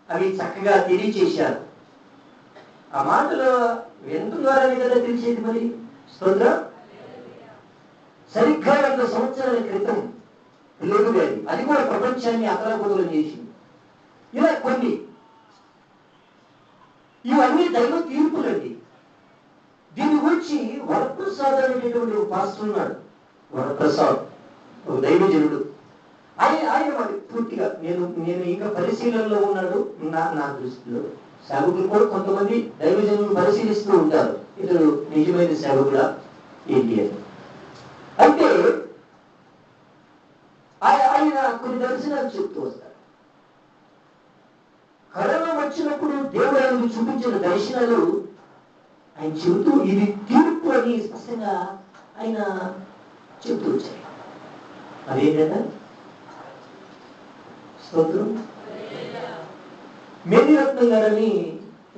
అవి చక్కగా తెలియచేశారు. ఆ మాటలు వింటున్నారని కదా తెలిసేది. మరి స్తోత్రం. సరిగ్గా 100 సంవత్సరాల క్రితం ప్లేగు వ్యాధి, అది కూడా ప్రపంచాన్ని అతలాకుతలం చేసింది. ఇలా కొన్ని ఇవన్నీ దైవ తీర్పులండి. దీని గురించి వరప్రసాద్ అనేటటువంటి ఒక పాస్టర్ ఉన్నాడు. వరప్రసాద్ ఒక దైవజనుడు. ఆయన మరి పూర్తిగా నేను ఇంకా పరిశీలనలో ఉన్నాడు. నా దృష్టిలో సేవకులు కూడా కొంతమంది దైవజనులు పరిశీలిస్తూ ఉంటారు, ఇతడు నిజమైన సేవకుడా ఏంటి అని. అయితే ఆయన కొన్ని దర్శనాలు చెప్తూ వస్తారు. కరోనా వచ్చినప్పుడు దేవుడు ఆయనకు చూపించిన దర్శనాలు ఆయన చెబుతూ ఇది తీర్పు అని స్పష్టంగా ఆయన చెబుతూ వచ్చారు. అదేంటంటే స్తోత్రం. మేదిరత్నం గారని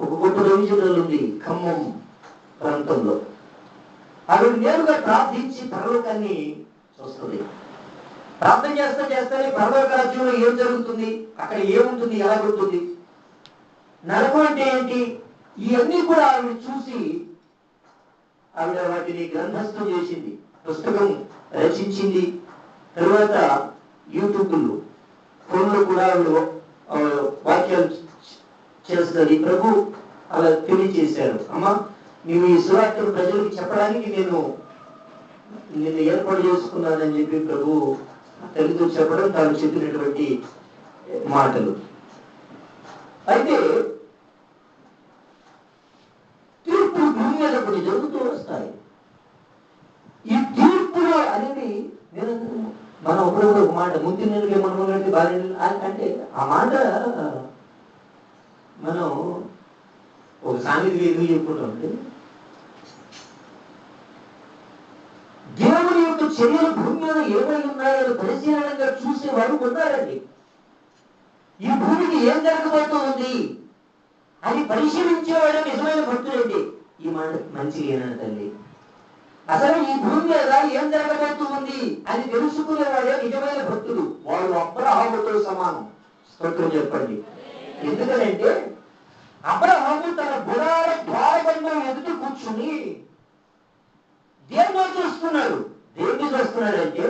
ఒక గొప్ప దైవజనులు ఉంది ఖమ్మం ప్రాంతంలో. ఆవిడ నేరుగా ప్రార్థించి పరలోకాన్ని చూస్తుంది. ప్రార్థన చేస్తానే పరలోక రాజ్యంలో ఏం జరుగుతుంది, అక్కడ ఏముంటుంది, ఎలా ఉంటుంది, నరకం అంటే ఏంటి, ఇవన్నీ కూడా ఆవిడ చూసి ఆవిడ వాటిని గ్రంథస్థం చేసింది, పుస్తకం రచించింది. తర్వాత యూట్యూబ్లో ఫోన్లో కూడా ఆవిడ వాక్యాలు చేస్తుంది. ప్రభు అలా తెలియచేశారు. అమ్మా, నీవు ఈ సువార్తను ప్రజలకు చెప్పడానికి నేను ఏర్పాటు చేసుకున్నానని చెప్పి ప్రభు తల్లితో చెప్పడం తాను చెప్పినటువంటి మాటలు. అయితే తీర్పులు భూమి మీద కొన్ని జరుగుతూ వస్తాయి. ఈ తీర్పులు అనేది మనం ఒకప్పుడు ఒక మాట ముందు నెలకి మనకి భార్య అంటే ఆ మాట మనం ఒక సామెత ఎందుకు చెప్పుకుంటామంటే, దేవుని యొక్క చర్యలు భూమి మీద ఏమై ఉన్నాయో పరిశీలనగా చూసేవారు ఉన్నారండి. ఈ భూమికి ఏం జరగబోతూ ఉంది అని పరిశీలించేవాడు నిజమైన భక్తుడండి. ఈ మాట మంచిగా ఏనాడు తల్లి, అసలు ఈ భూమి మీద ఏం జరగబోతూ ఉంది అని తెలుసుకునేవాడే నిజమైన భక్తుడు. వాడు అబ్రహాముతో సమానం. స్తోత్రం చెప్పండి. ఎందుకంటే అబ్రహాము తన గుడార ద్వారబంధం ఎదుటి కూర్చుని దేవుడు చూస్తున్నాడు. దేవుడిని చూస్తున్నాడంటే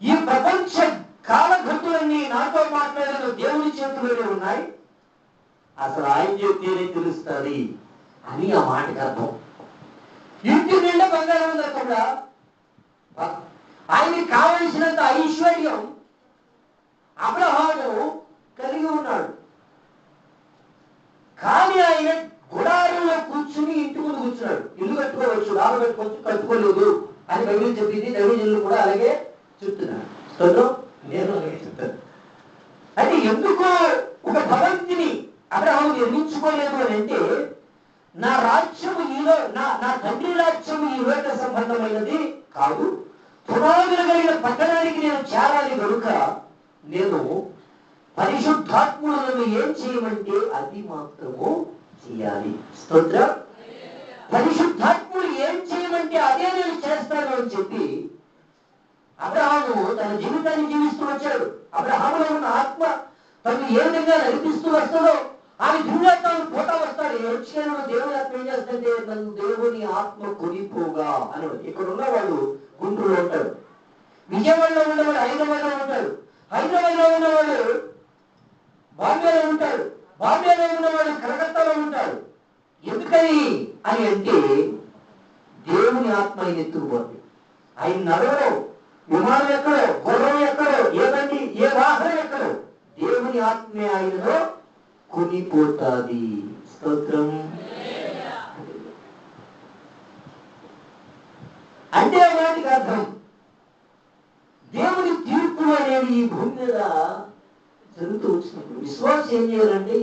ఈ ప్రపంచ కాలఘట్టులన్నీ నాతో మాట్లాడిన దేవుని చేతుల్లోనే ఉన్నాయి, అసలు ఆయన చెప్తేనే తెలుస్తుంది అని ఆ మాటకి అర్థం. ఇంటి నిండా బంగారం ఉందకుండా ఆయనకి కావలసినంత ఐశ్వర్యం అబ్రహాము కలిగి ఉన్నాడు. కానీ ఆయన గుడారంలో కూర్చుని ఇంటి ముందు కూర్చున్నాడు. ఇల్లు కట్టుకోవచ్చు, డాబా కట్టుకోవచ్చు, కట్టుకోలేదు అని బైబిల్ చెప్పింది. దైవజనులు కూడా అలాగే చెప్తున్నారు. నేను అలాగే చెప్తాను. అంటే ఎందుకు ఒక భవంతిని అబ్రహాము నిర్మించుకోలేదు అని అంటే, నా రాజ్యము నా తండ్రి రాజ్యము ఈ లోక సంబంధమైనది కాదు, పునాదులు కలిగిన పట్టణానికి నేను చేరాలి కనుక నేను పరిశుద్ధాత్ములను ఏం చేయమంటే అది మాత్రము చేయాలి. స్తోత్రం. పరిశుద్ధాత్ములు ఏం చేయమంటే అదే నేను చేస్తాను అని చెప్పి అబ్రహాము తన జీవితాన్ని జీవిస్తూ వచ్చాడు. అబ్రహాములో ఉన్న ఆత్మ తను ఏ విధంగా నడిపిస్తూ వస్తాడో ఆ విధంగా తాను పోతా వస్తాడు. వచ్చిన దేవుని ఆత్మ ఏం చేస్తుంటే నన్ను దేవుని ఆత్మ కొనిపోగా అని. ఇక్కడ ఉన్న వాళ్ళు గుంటూరులో ఉంటాడు, విజయవాడలో ఉన్నవాడు హైదరాబాద్లో ఉంటాడు, హైదరాబాద్లో ఉన్నవాడు బాంబేలో ఉంటాడు, బాంబేలో ఉన్నవాడు కలకత్తాలో ఉంటాడు. ఎందుకని అని అంటే దేవుని ఆత్మ ఆయన ఎత్తుకుపోతుంది. ఆయన నడవడం, విమానం ఎక్కడో, గుర్రం ఎక్కడో, ఏ బండి ఏ వాహనం ఎక్కడో, ఆత్మే ఆయనలో కొనిపోతాది. స్తోత్రం. అంటే వాటికి అర్థం దేవుని తీర్పు అనేది ఈ భూమి మీద జరుగుతూ వచ్చినప్పుడు విశ్వాసం ఏం చేయాలంటే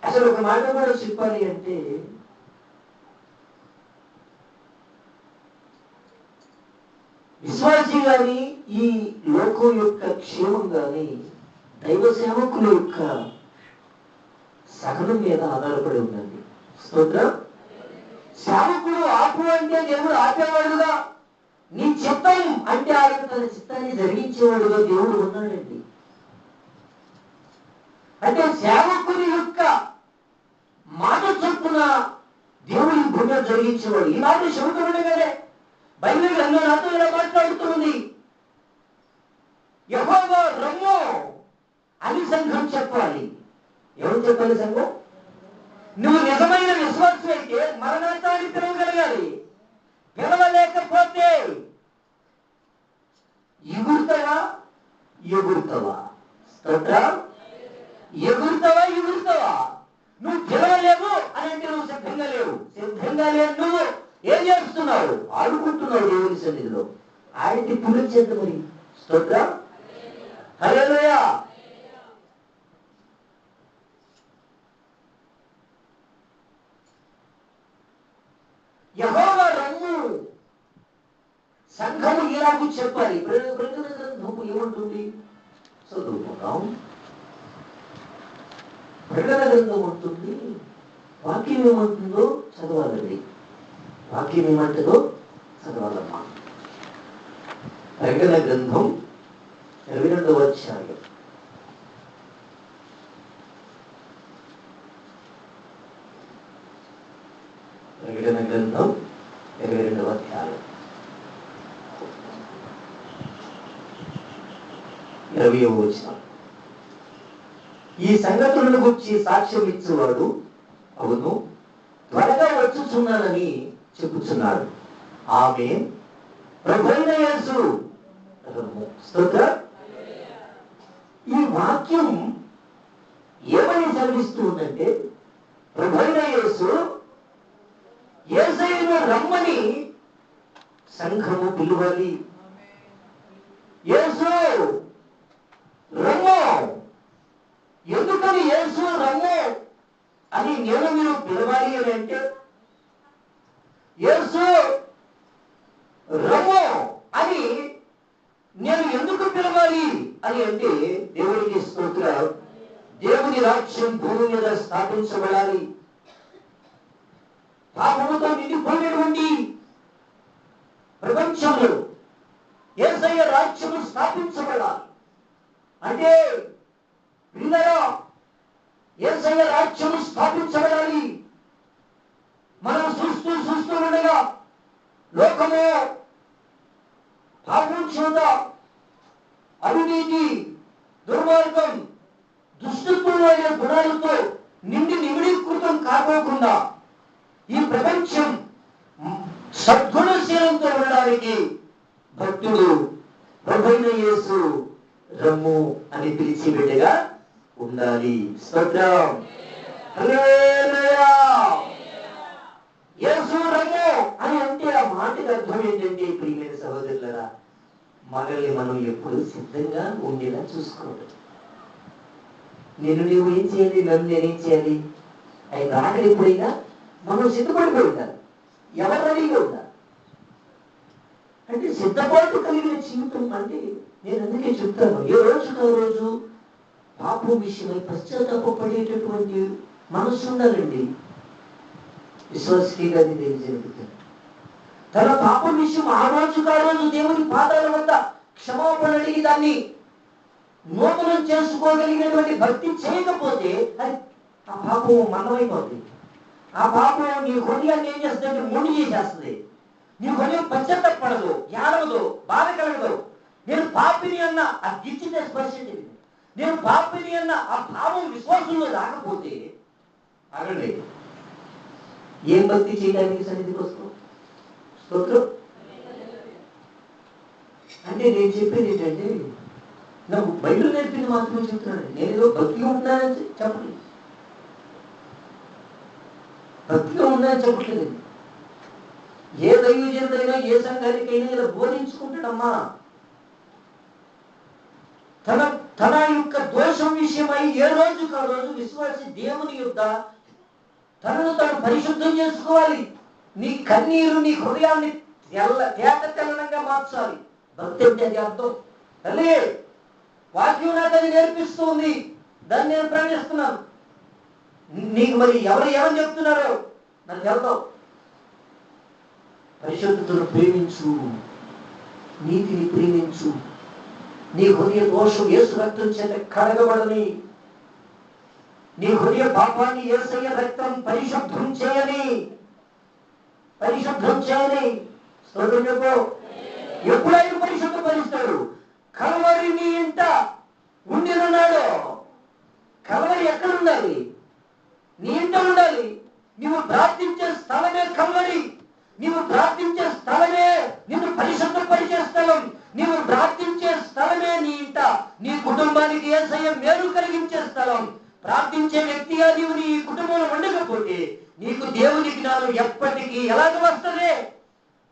అసలు ఒక మాట కూడా చెప్పాలి అంటే విశ్వాసి గాని ఈ లోకం యొక్క క్షేమం గాని దైవ సేవకుల యొక్క సహనం మీద ఆధారపడి ఉందండి. స్తోత్రం. సేవకుడు ఆపు అంటే దేవుడు ఆపేవాడుగా, నీ చిత్తం అంటే ఆయన తన చిత్తాన్ని జరిగించేవాడుగా దేవుడు ఉన్నాడండి. అంటే సేవకుని యొక్క మాట చొప్పున దేవుడి భూమిని జరిగించేవాడు. ఈ మాట చెబుతున్నాడు కదా బైబిల్ గ్రంథం నాతో ఇలా మాట్లాడుతుంది. యెహోవా రమ్ము అని సంఘం చెప్పాలి. ఎవరు చెప్పాలి సంఘం? నువ్వు నిజమైన విశ్వాసం అయితే మరణాన్ని పిలవగలగాలి. పిలవలేకపోతే ఎగురుతావా ఎగురుతావా? ఎగురుతావా? నువ్వు పిలవలేవు అని అంటే నువ్వు సిద్ధంగా లేవు. సిద్ధంగా లేవు నువ్వు ఏం చేస్తున్నావు? ఆడుకుంటున్నావు దేవుని సన్నిధిలో. ఆయనకి పులిచేద్ద మరి. స్తోత్రం. హల్లెలూయా. యెహోవా రమ్ము సంఘము ఇలాగూ చెప్పాలి. ప్రకటన గ్రంథము ఏమంటుంది? చదువుకున్నాం. ప్రకటన గ్రంథం ఉంటుంది. వాక్యం ఏమంటుందో చదవాలండి. వాక్యం ఏమంటుందో చదవాలమ్మా. ప్రకటన గ్రంథం 22వ అధ్యాయం. ప్రకటన గ్రంథం 22వ అధ్యాయం 20వ వచనం. ఈ సంగతులను గురించి సాక్ష్యం ఇచ్చేవాడు అవును త్వరగా వచ్చుచున్నానని చెప్పుచున్నాడు. ఆమె ప్రభువైన యేసు. స్తోత్రం. ఈ వాక్యం ఏమని సెలవిస్తూ ఉందంటే ప్రభువైన యేసు యేసయ్యను రమ్మని సంఘము పిలవాలి. యేసు రమ్ము. ఎందుకని యేసు రమ్ము అని నేను మీరు పిలవాలి అని అంటే యేసు రమ్ము అని నేను ఎందుకు పిలవాలి అని అంటే దేవునికి స్తోత్రం. దేవుని రాజ్యం భూమి మీద స్థాపించబడాలి. పాపముతో నిండిపోయినటువంటి ప్రపంచంలో యేసయ్య రాజ్యము స్థాపించబడాలి అంటే పిల్లరా యేసయ్య రాజ్యము స్థాపించబడాలి. మనం చూస్తూ ఉండగా లోకము పాపం చేత అవినీతి దుర్మార్గం దుష్టత్వమైన గుణాలతో నిమిడీకృతం కాకోకుండా ఈ ప్రపంచం సద్గుణశీలంతో ఉండడానికి భక్తుడు ప్రభువైన యేసు రమ్ము అని పిలిచి బిడ్డగా ఉండాలి. స్తోత్రం. హల్లెలూయా. యేసు రమ్ము అని అంటే ఆ మాటకి అర్థం ఏంటంటే ప్రియమైన సహోదరులారా మనల్ని మనం ఎప్పుడు సిద్ధంగా ఉండేలా చూసుకోవడం. నీవు ఏం చేయాలి, నన్ను నేనేం చేయాలి? ఆయన రాకలి ఎప్పుడైనా మనం సిద్ధపడిపోయి ఉండాలి. ఎవరు రెడీగా ఉండాలి అంటే సిద్ధపాటు కలిగిన జీవితం అంటే నేను అందుకే చెప్తాను. ఏ రోజుకు ఆ రోజు పాపం విషయమై పశ్చాత్తాపడేటటువంటి మనసు ఉండాలండి. విశ్వాసకి అది తెలియజేయబడుతుంది. తన పాపం విషయం ఆ రోజుకు ఆ రోజు దేవుని పాదాల వద్ద క్షమాపణ అడిగి దాన్ని నూతనం చేసుకోగలిగినటువంటి భక్తి చేయకపోతే అది ఆ పాపం మన్నమైపోతుంది. ఆ పాపం నీ హృదయాన్ని ఏం చేస్తుందంటే మొండి చేసేస్తుంది. నీ హృదయం పశ్చాత్తపడదు, ఏడవదు, బాధ కలగదు. నేను పాపిని అన్న ఆ గిచ్చితే స్పర్శ తెలియదు. నేను పాపిని అన్న ఆ భావం విశ్వాసంలో రాకపోతే అగండి ఏం భక్తి చేయడానికి సన్నిధికి వస్తాం? స్తోత్రం. అంటే నేను చెప్పేది ఏంటంటే నాకు బైబిల్ నేర్పింది మాత్రమే చెప్తున్నాను. నేను ఏదో భక్తిగా ఉంటున్నానని చెప్పలేదు, భక్తిగా ఉన్నానని చెప్పట్లేదు. ఏ దైవజనుడైనా ఏ సంఘానికైనా ఇలా బోధించుకుంటాడమ్మా. తన తన యొక్క దోషం విషయమై ఏ రోజుకు ఆ రోజు విశ్వాసి దేవుని యొక్క తనను తను పరిశుద్ధం చేసుకోవాలి. నీ కన్నీరు నీ హృదయాన్ని తేట తెల్లనంగా మార్చాలి. భక్తి అంటే అది అర్థం. తల్లి, వాక్యం నాకు అది నేర్పిస్తుంది, దాన్ని నేను ప్రకటిస్తున్నాను. నీకు మరి ఎవరు ఏమని చెప్తున్నారో నాకు వెళ్తావు. పరిశుద్ధతను ప్రేమించు, నీతిని ప్రేమించు. నీ హృదయ దోషం యేసు రక్తం చేత కడగబడని, నీ హృదయ పాపాన్ని యేసయ్య రక్తం పరిశుద్ధం చేయని, పరిశుద్ధం చేయని. స్తోత్రం చెప్పు. ఎప్పుడు ఆయన పరిశుద్ధపరుస్తాడు? కల్వరి నీ ఇంట ఉండినున్నాడు. కల్వరి ఎక్కడ ఉండాలి? నీ ఇంట ఉండాలి. నీవు ప్రార్థించే స్థలమే కల్వరి. నీవు ప్రార్థించే స్థలమే నిన్ను పరిశుద్ధపరిచే స్థలం. నీవు ప్రార్థించే స్థలమే నీ ఇంట, నీ కుటుంబానికి యేసయ్య మేలు కలిగించే స్థలం. ప్రార్థించే వ్యక్తిగా నీవు నీ కుటుంబంలో ఉండకపోతే నీకు దేవుని జ్ఞానం ఎప్పటికీ ఎలాగ వస్తుంది?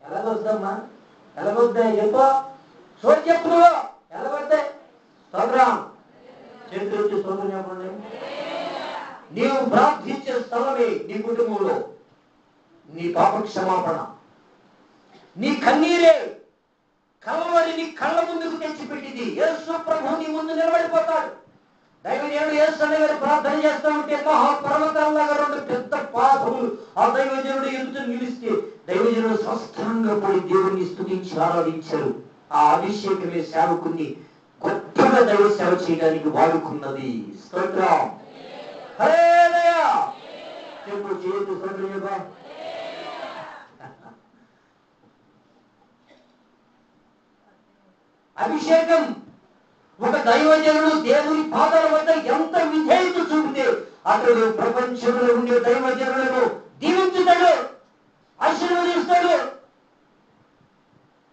ఎలాగ వస్తుందమ్మా? ఎలాగొద్దాయి చెప్పు, చోటు చెప్పు. నువ్వు ఎలాగొద్దాయి? స్తోత్రం. చేతులు స్తోత్రం చెప్పండి. నీవు ప్రార్థించే స్థలమే నీ కుటుంబంలో నీ పాప క్షమాపణ, నీ కన్నీరే కల్వరి నీ కళ్ళ ముందుకు తెచ్చిపెట్టింది. యేసు ప్రభు నీ ముందు నిలబడిపోతాడు. దైవజనుడు యేసు అనే గారు ప్రార్థన చేస్తూ ఉంటే మహాపర్వతాల్లాగా రెండు పెద్ద పాపములు ఆ దైవజనుడు ఎదుట నిలిస్తే దైవజనుడు స్వస్థంగా పడి దేవుణ్ణి స్తుతించి ఆరాధించారు. ఆ అభిషేకమే సేవకుని గొప్పగా దైవ సేవ చేయడానికి వాడుకున్నది. స్తోత్రం. హల్లెలూయా. చెప్పు, చేయొద్దు. స్తోత్రం చెప్పా. అభిషేకం. ఒక దైవజనుడు దేవుని పాదాల వద్ద ఎంత విధేయత చూపితే అతడు ప్రపంచంలో ఉండే దైవజనులను దీవించుతాడు, ఆశీర్వదిస్తాడు.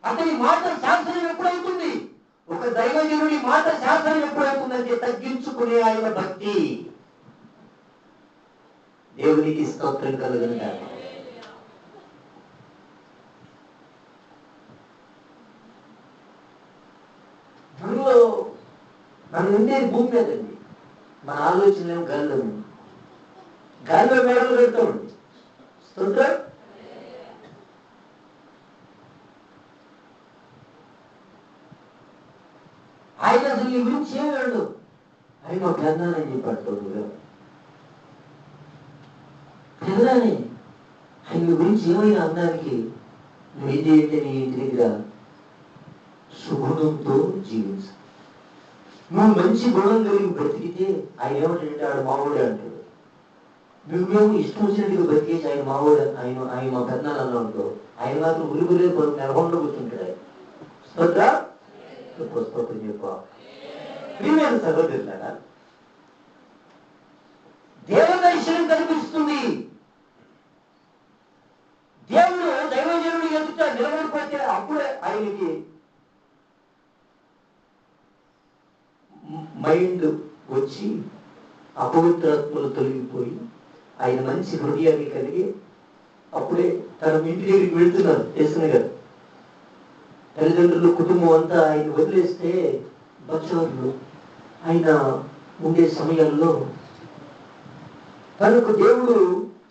అతని మాట శాసనం ఎప్పుడవుతుంది? ఒక దైవజనుడి మాట శాసనం ఎప్పుడవుతుందంటే తగ్గించుకునే ఆయన భక్తి. దేవునికి స్తోత్రం కలుగునుగాక. మనలో మనం ఉండేది భూమి మీదండి. మన ఆలోచనలేమో గాలిలో ఉంది. గాలిలో మేడలు కడతామండి. స్తోత్రం. ఆయన అసలు నీ గురించి ఏమి వెళ్ళడు. ఆయన మా పెద్దనాన్ని చెప్పాడు. పెద్దనాని ఆయన నీ గురించి ఏమైనా అనడానికి నువ్వు ఏం చేయంటే నీ ఇంటి దగ్గర సుగుణంతో జీవించు. నువ్వు మంచి గుణం కలిగి బ్రతికితే ఆయన ఏమంటాడంటే ఆడు మావోడే అంటాడు. నువ్వేమో ఇష్టం వచ్చినట్టుగా బ్రతికేసి ఆయన మావోడు, ఆయన మా పెద్దనాలు అన్నా అనుకో, ఆయన మాత్రం ఉలిగులే నెలకొండ కూర్చుంటాడు. ఆయన స్తోత్రం చెప్ప. ప్రియమైన సహోదరులారా, దేవదర్శనం కనిపిస్తుంది. దేవుడు దైవజనుడు ఎదుట నిలబడిపోతే అప్పుడే ఆయనకి మైండ్ వచ్చి అపవిత్రాత్మలు తొలగిపోయి ఆయన మంచి హృదయాన్ని కలిగి అప్పుడే తన ఇంటి దగ్గరికి వెళ్తున్నారు. చేసిన గారు తల్లిదండ్రులు కుటుంబం అంతా ఆయన వదిలేస్తే బచ్చారులు ఆయన ఉండే సమయాల్లో తనకు దేవుడు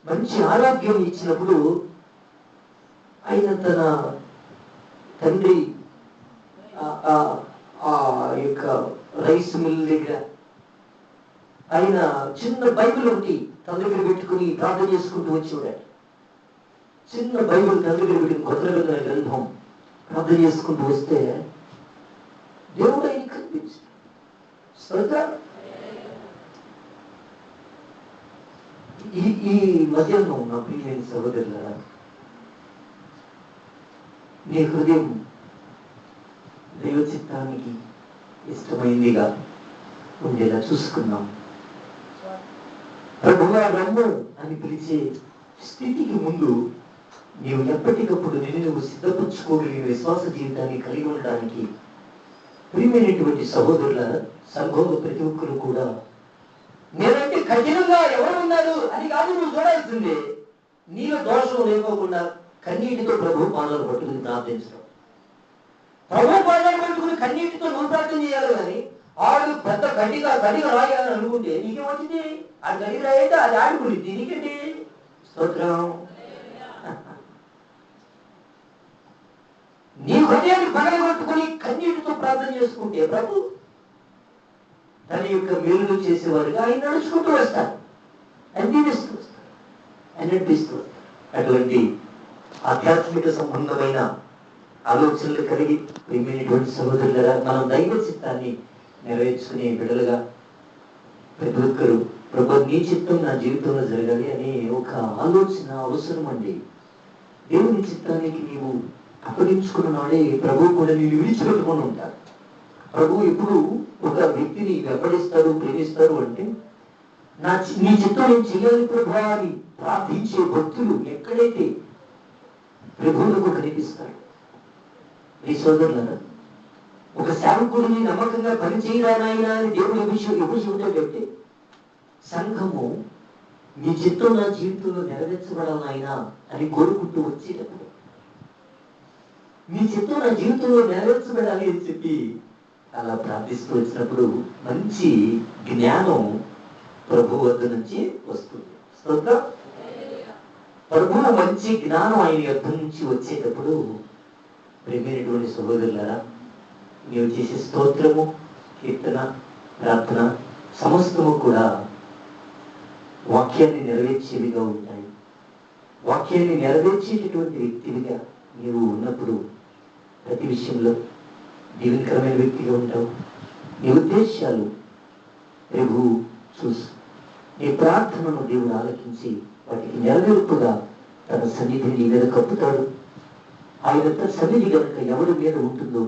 మంచి ఆరోగ్యం ఇచ్చినప్పుడు ఆయన తన తండ్రి ఆ యొక్క రైస్ మిల్ దగ్గర ఆయన చిన్న బైబిల్ ఒకటి తన దగ్గర పెట్టుకుని ప్రార్థన చేసుకుంటూ వచ్చేవాడు. చిన్న బైబిల్ తన దగ్గర పెట్టుకుని కొత్త గ్రంథం ప్రార్థన చేసుకుంటూ వస్తే దేవుడు ఆయన కనిపించాడు. ఈ మధ్యాహ్నం నా ప్రియమైన సహోదరులారా, నీ హృదయం దైవ చిత్తానికి ఇష్టమైందిగా ఉండేలా చూసుకున్నాం. ప్రభువా రమ్ము అని పిలిచే స్థితికి ముందు నీవు ఎప్పటికప్పుడు నిన్ను నువ్వు సిద్ధపరచుకోగలిగిన విశ్వాస జీవితాన్ని కలిగి ఉండడానికి ప్రియమైనటువంటి సహోదరుల సంఘంలో ప్రతి ఒక్కరు కూడా నేనంటే కఠినంగా ఎవరు ఉన్నారు అని కాదు నువ్వు చూడాల్సిందే. నీలో దోషం లేకోకుండా కన్నీటితో ప్రభు పాదాలు పట్టుకుని ప్రార్థించడం. ప్రభు పాదాలు పట్టుకుని కన్నీటితో నువ్వు ప్రార్థన చేయాలి. కానీ ఆడు పెద్ద గడిగా రాయాలని అనుకుంటే నీకేమొచ్చింది? ఆ గడిగా రాయంటే అది ఆడుకునిద్ది. నీకేంటి? స్తోత్రం. నీ హృదయాన్ని పగలగొట్టుకుని కన్నీటితో ప్రార్థన చేసుకుంటే ప్రభు తన యొక్క మేలును చేసేవారుగా ఆయన నడుచుకుంటూ వస్తారు, ఆయన దీవిస్తూ వస్తారు, ఆయన నడిపిస్తూ వస్తారు. అటువంటి ఆధ్యాత్మిక సంబంధమైన ఆలోచనలు కలిగి ప్రియమైనటువంటి సహోదరులరా, మనం దైవ చిత్తాన్ని నెరవేర్చుకునే బిడ్డలుగా ప్రతి ఒక్కరు ప్రభు నీ చిత్తం నా జీవితంలో జరగాలి అనే ఒక ఆలోచన అవసరం అండి. దేవుని చిత్తానికి నీవు అప్పగించుకున్న నాడే ప్రభు కూడా నేను విడిచిపెట్టుకొని ఉంటారు. ప్రభు ఎప్పుడు ఒక వ్యక్తిని వెంబడిస్తారు, ప్రేమిస్తారు అంటే నీ చిత్తం నేను చెయ్యాలి ప్రభు అని ప్రార్థించే భక్తులు ఎక్కడైతే ప్రభువులకు కనిపిస్తారు. ఈ సోదరులరా, ఒక సేవకుడిని నమ్మకంగా పనిచేయడానైనా అని దేవుడు ఎప్పుడు చెబుతాడంటే సంఘము నీ చిత్తం నా జీవితంలో నెరవేర్చబడాలైనా అని కోరుకుంటూ వచ్చేటప్పుడు నీ చిత్తం నా జీవితంలో నెరవేర్చబడాలి అని చెప్పి అలా ప్రార్థిస్తూ వచ్చినప్పుడు మంచి జ్ఞానం ప్రభు వద్ద నుంచి వస్తుంది. స్తోత్రం. ప్రభు మంచి జ్ఞానం ఆయన యొద్ద నుంచి వచ్చేటప్పుడు ప్రియమైనటువంటి సహోదరులారా, నీవు చేసే స్తోత్రము, కీర్తన, ప్రార్థన సమస్తము కూడా వాక్యాన్ని నెరవేర్చేవిగా ఉంటాయి. వాక్యాన్ని నెరవేర్చేటటువంటి వ్యక్తివిగా నీవు ఉన్నప్పుడు ప్రతి విషయంలో దీవెనకరమైన వ్యక్తిగా ఉంటావు. నీ ఉద్దేశాలు ప్రభు చూసి నీ ప్రార్థనను దేవుడు ఆలకించి వాటికి నెరవేర్పుగా తన సన్నిధిని నీ మీద కప్పుతాడు. ఆయన సన్నిధి కనుక ఎవరి మీద ఉంటుందో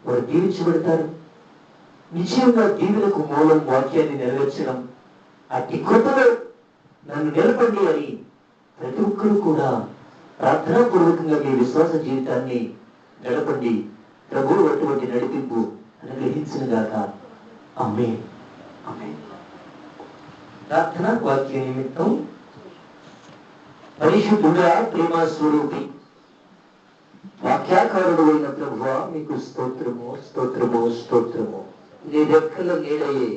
వారు దీవించబడతారు. నిశ్చయంగా దీవులకు మూలం వాక్యాన్ని నెరవేర్చడం. అట్టి కృపలో నన్ను నిలబడి అని ప్రతి ఒక్కరూ కూడా ప్రార్థనాపూర్వకంగా మీ విశ్వాస జీవితాన్ని గడపండి. ప్రభువు అటువంటి నడిపింపు అనుగ్రహించిన గాక. ఆమేన్. ఆమేన్. ప్రార్థన వాక్య నిమిత్తం. పరిశుద్ధుడా, ప్రేమ స్వరూపి, వాక్యాకారుడు అయిన ప్రభువా, మీకు స్తోత్రము, స్తోత్రము, స్తోత్రము. నీ రెక్కల నీడయే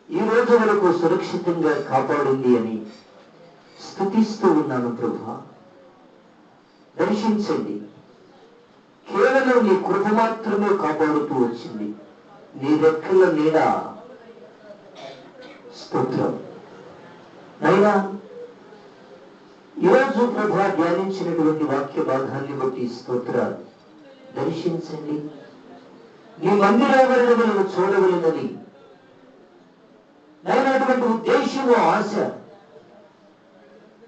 ఈ రోజు వరకు సురక్షితంగా కాపాడింది అని స్తుతిస్తూ ఉన్నాను ప్రభువా. దర్శించండి. కేవలం నీ కృప మాత్రమే కాపాడుతూ వచ్చింది. నీ రెక్కల నీడ. స్తోత్రం. నైనా ఈరోజు ప్రభా ధ్యానించినటువంటి వాక్య భాగాన్ని బట్టి స్తోత్రాలు. దర్శించండి. నీ మందిరావరణములను చూడవలెనని నైనటువంటి ఉద్దేశము, ఆశ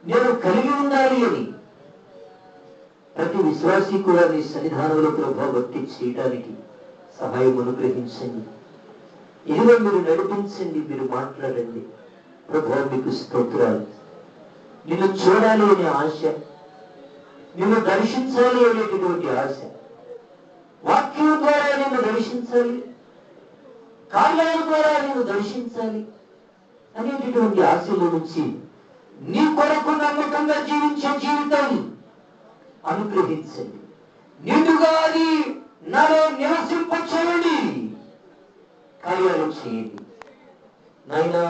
నేను కలిగి ఉండాలి అని ప్రతి విశ్వాసీ కూడా నీ సన్నిధానంలో ప్రభా భక్తి చేయడానికి సహాయం అనుగ్రహించండి. ఇదిగో మీరు నడిపించండి, మీరు మాట్లాడండి. ప్రభా మీకు స్తోత్రాలు. నిన్ను చూడాలి అనే ఆశ, నిన్ను దర్శించాలి అనేటటువంటి ఆశ, వాక్యం ద్వారా నిన్ను దర్శించాలి, కార్యాల ద్వారా నిన్ను దర్శించాలి అనేటటువంటి ఆశలో నుంచి నీ కొరకు నమ్మకంగా జీవించే జీవితాన్ని అనుగ్రహించండి. నిండుగా అది నాలో నివసింపచేయండి, కార్యాలు చేయండి. నాయనా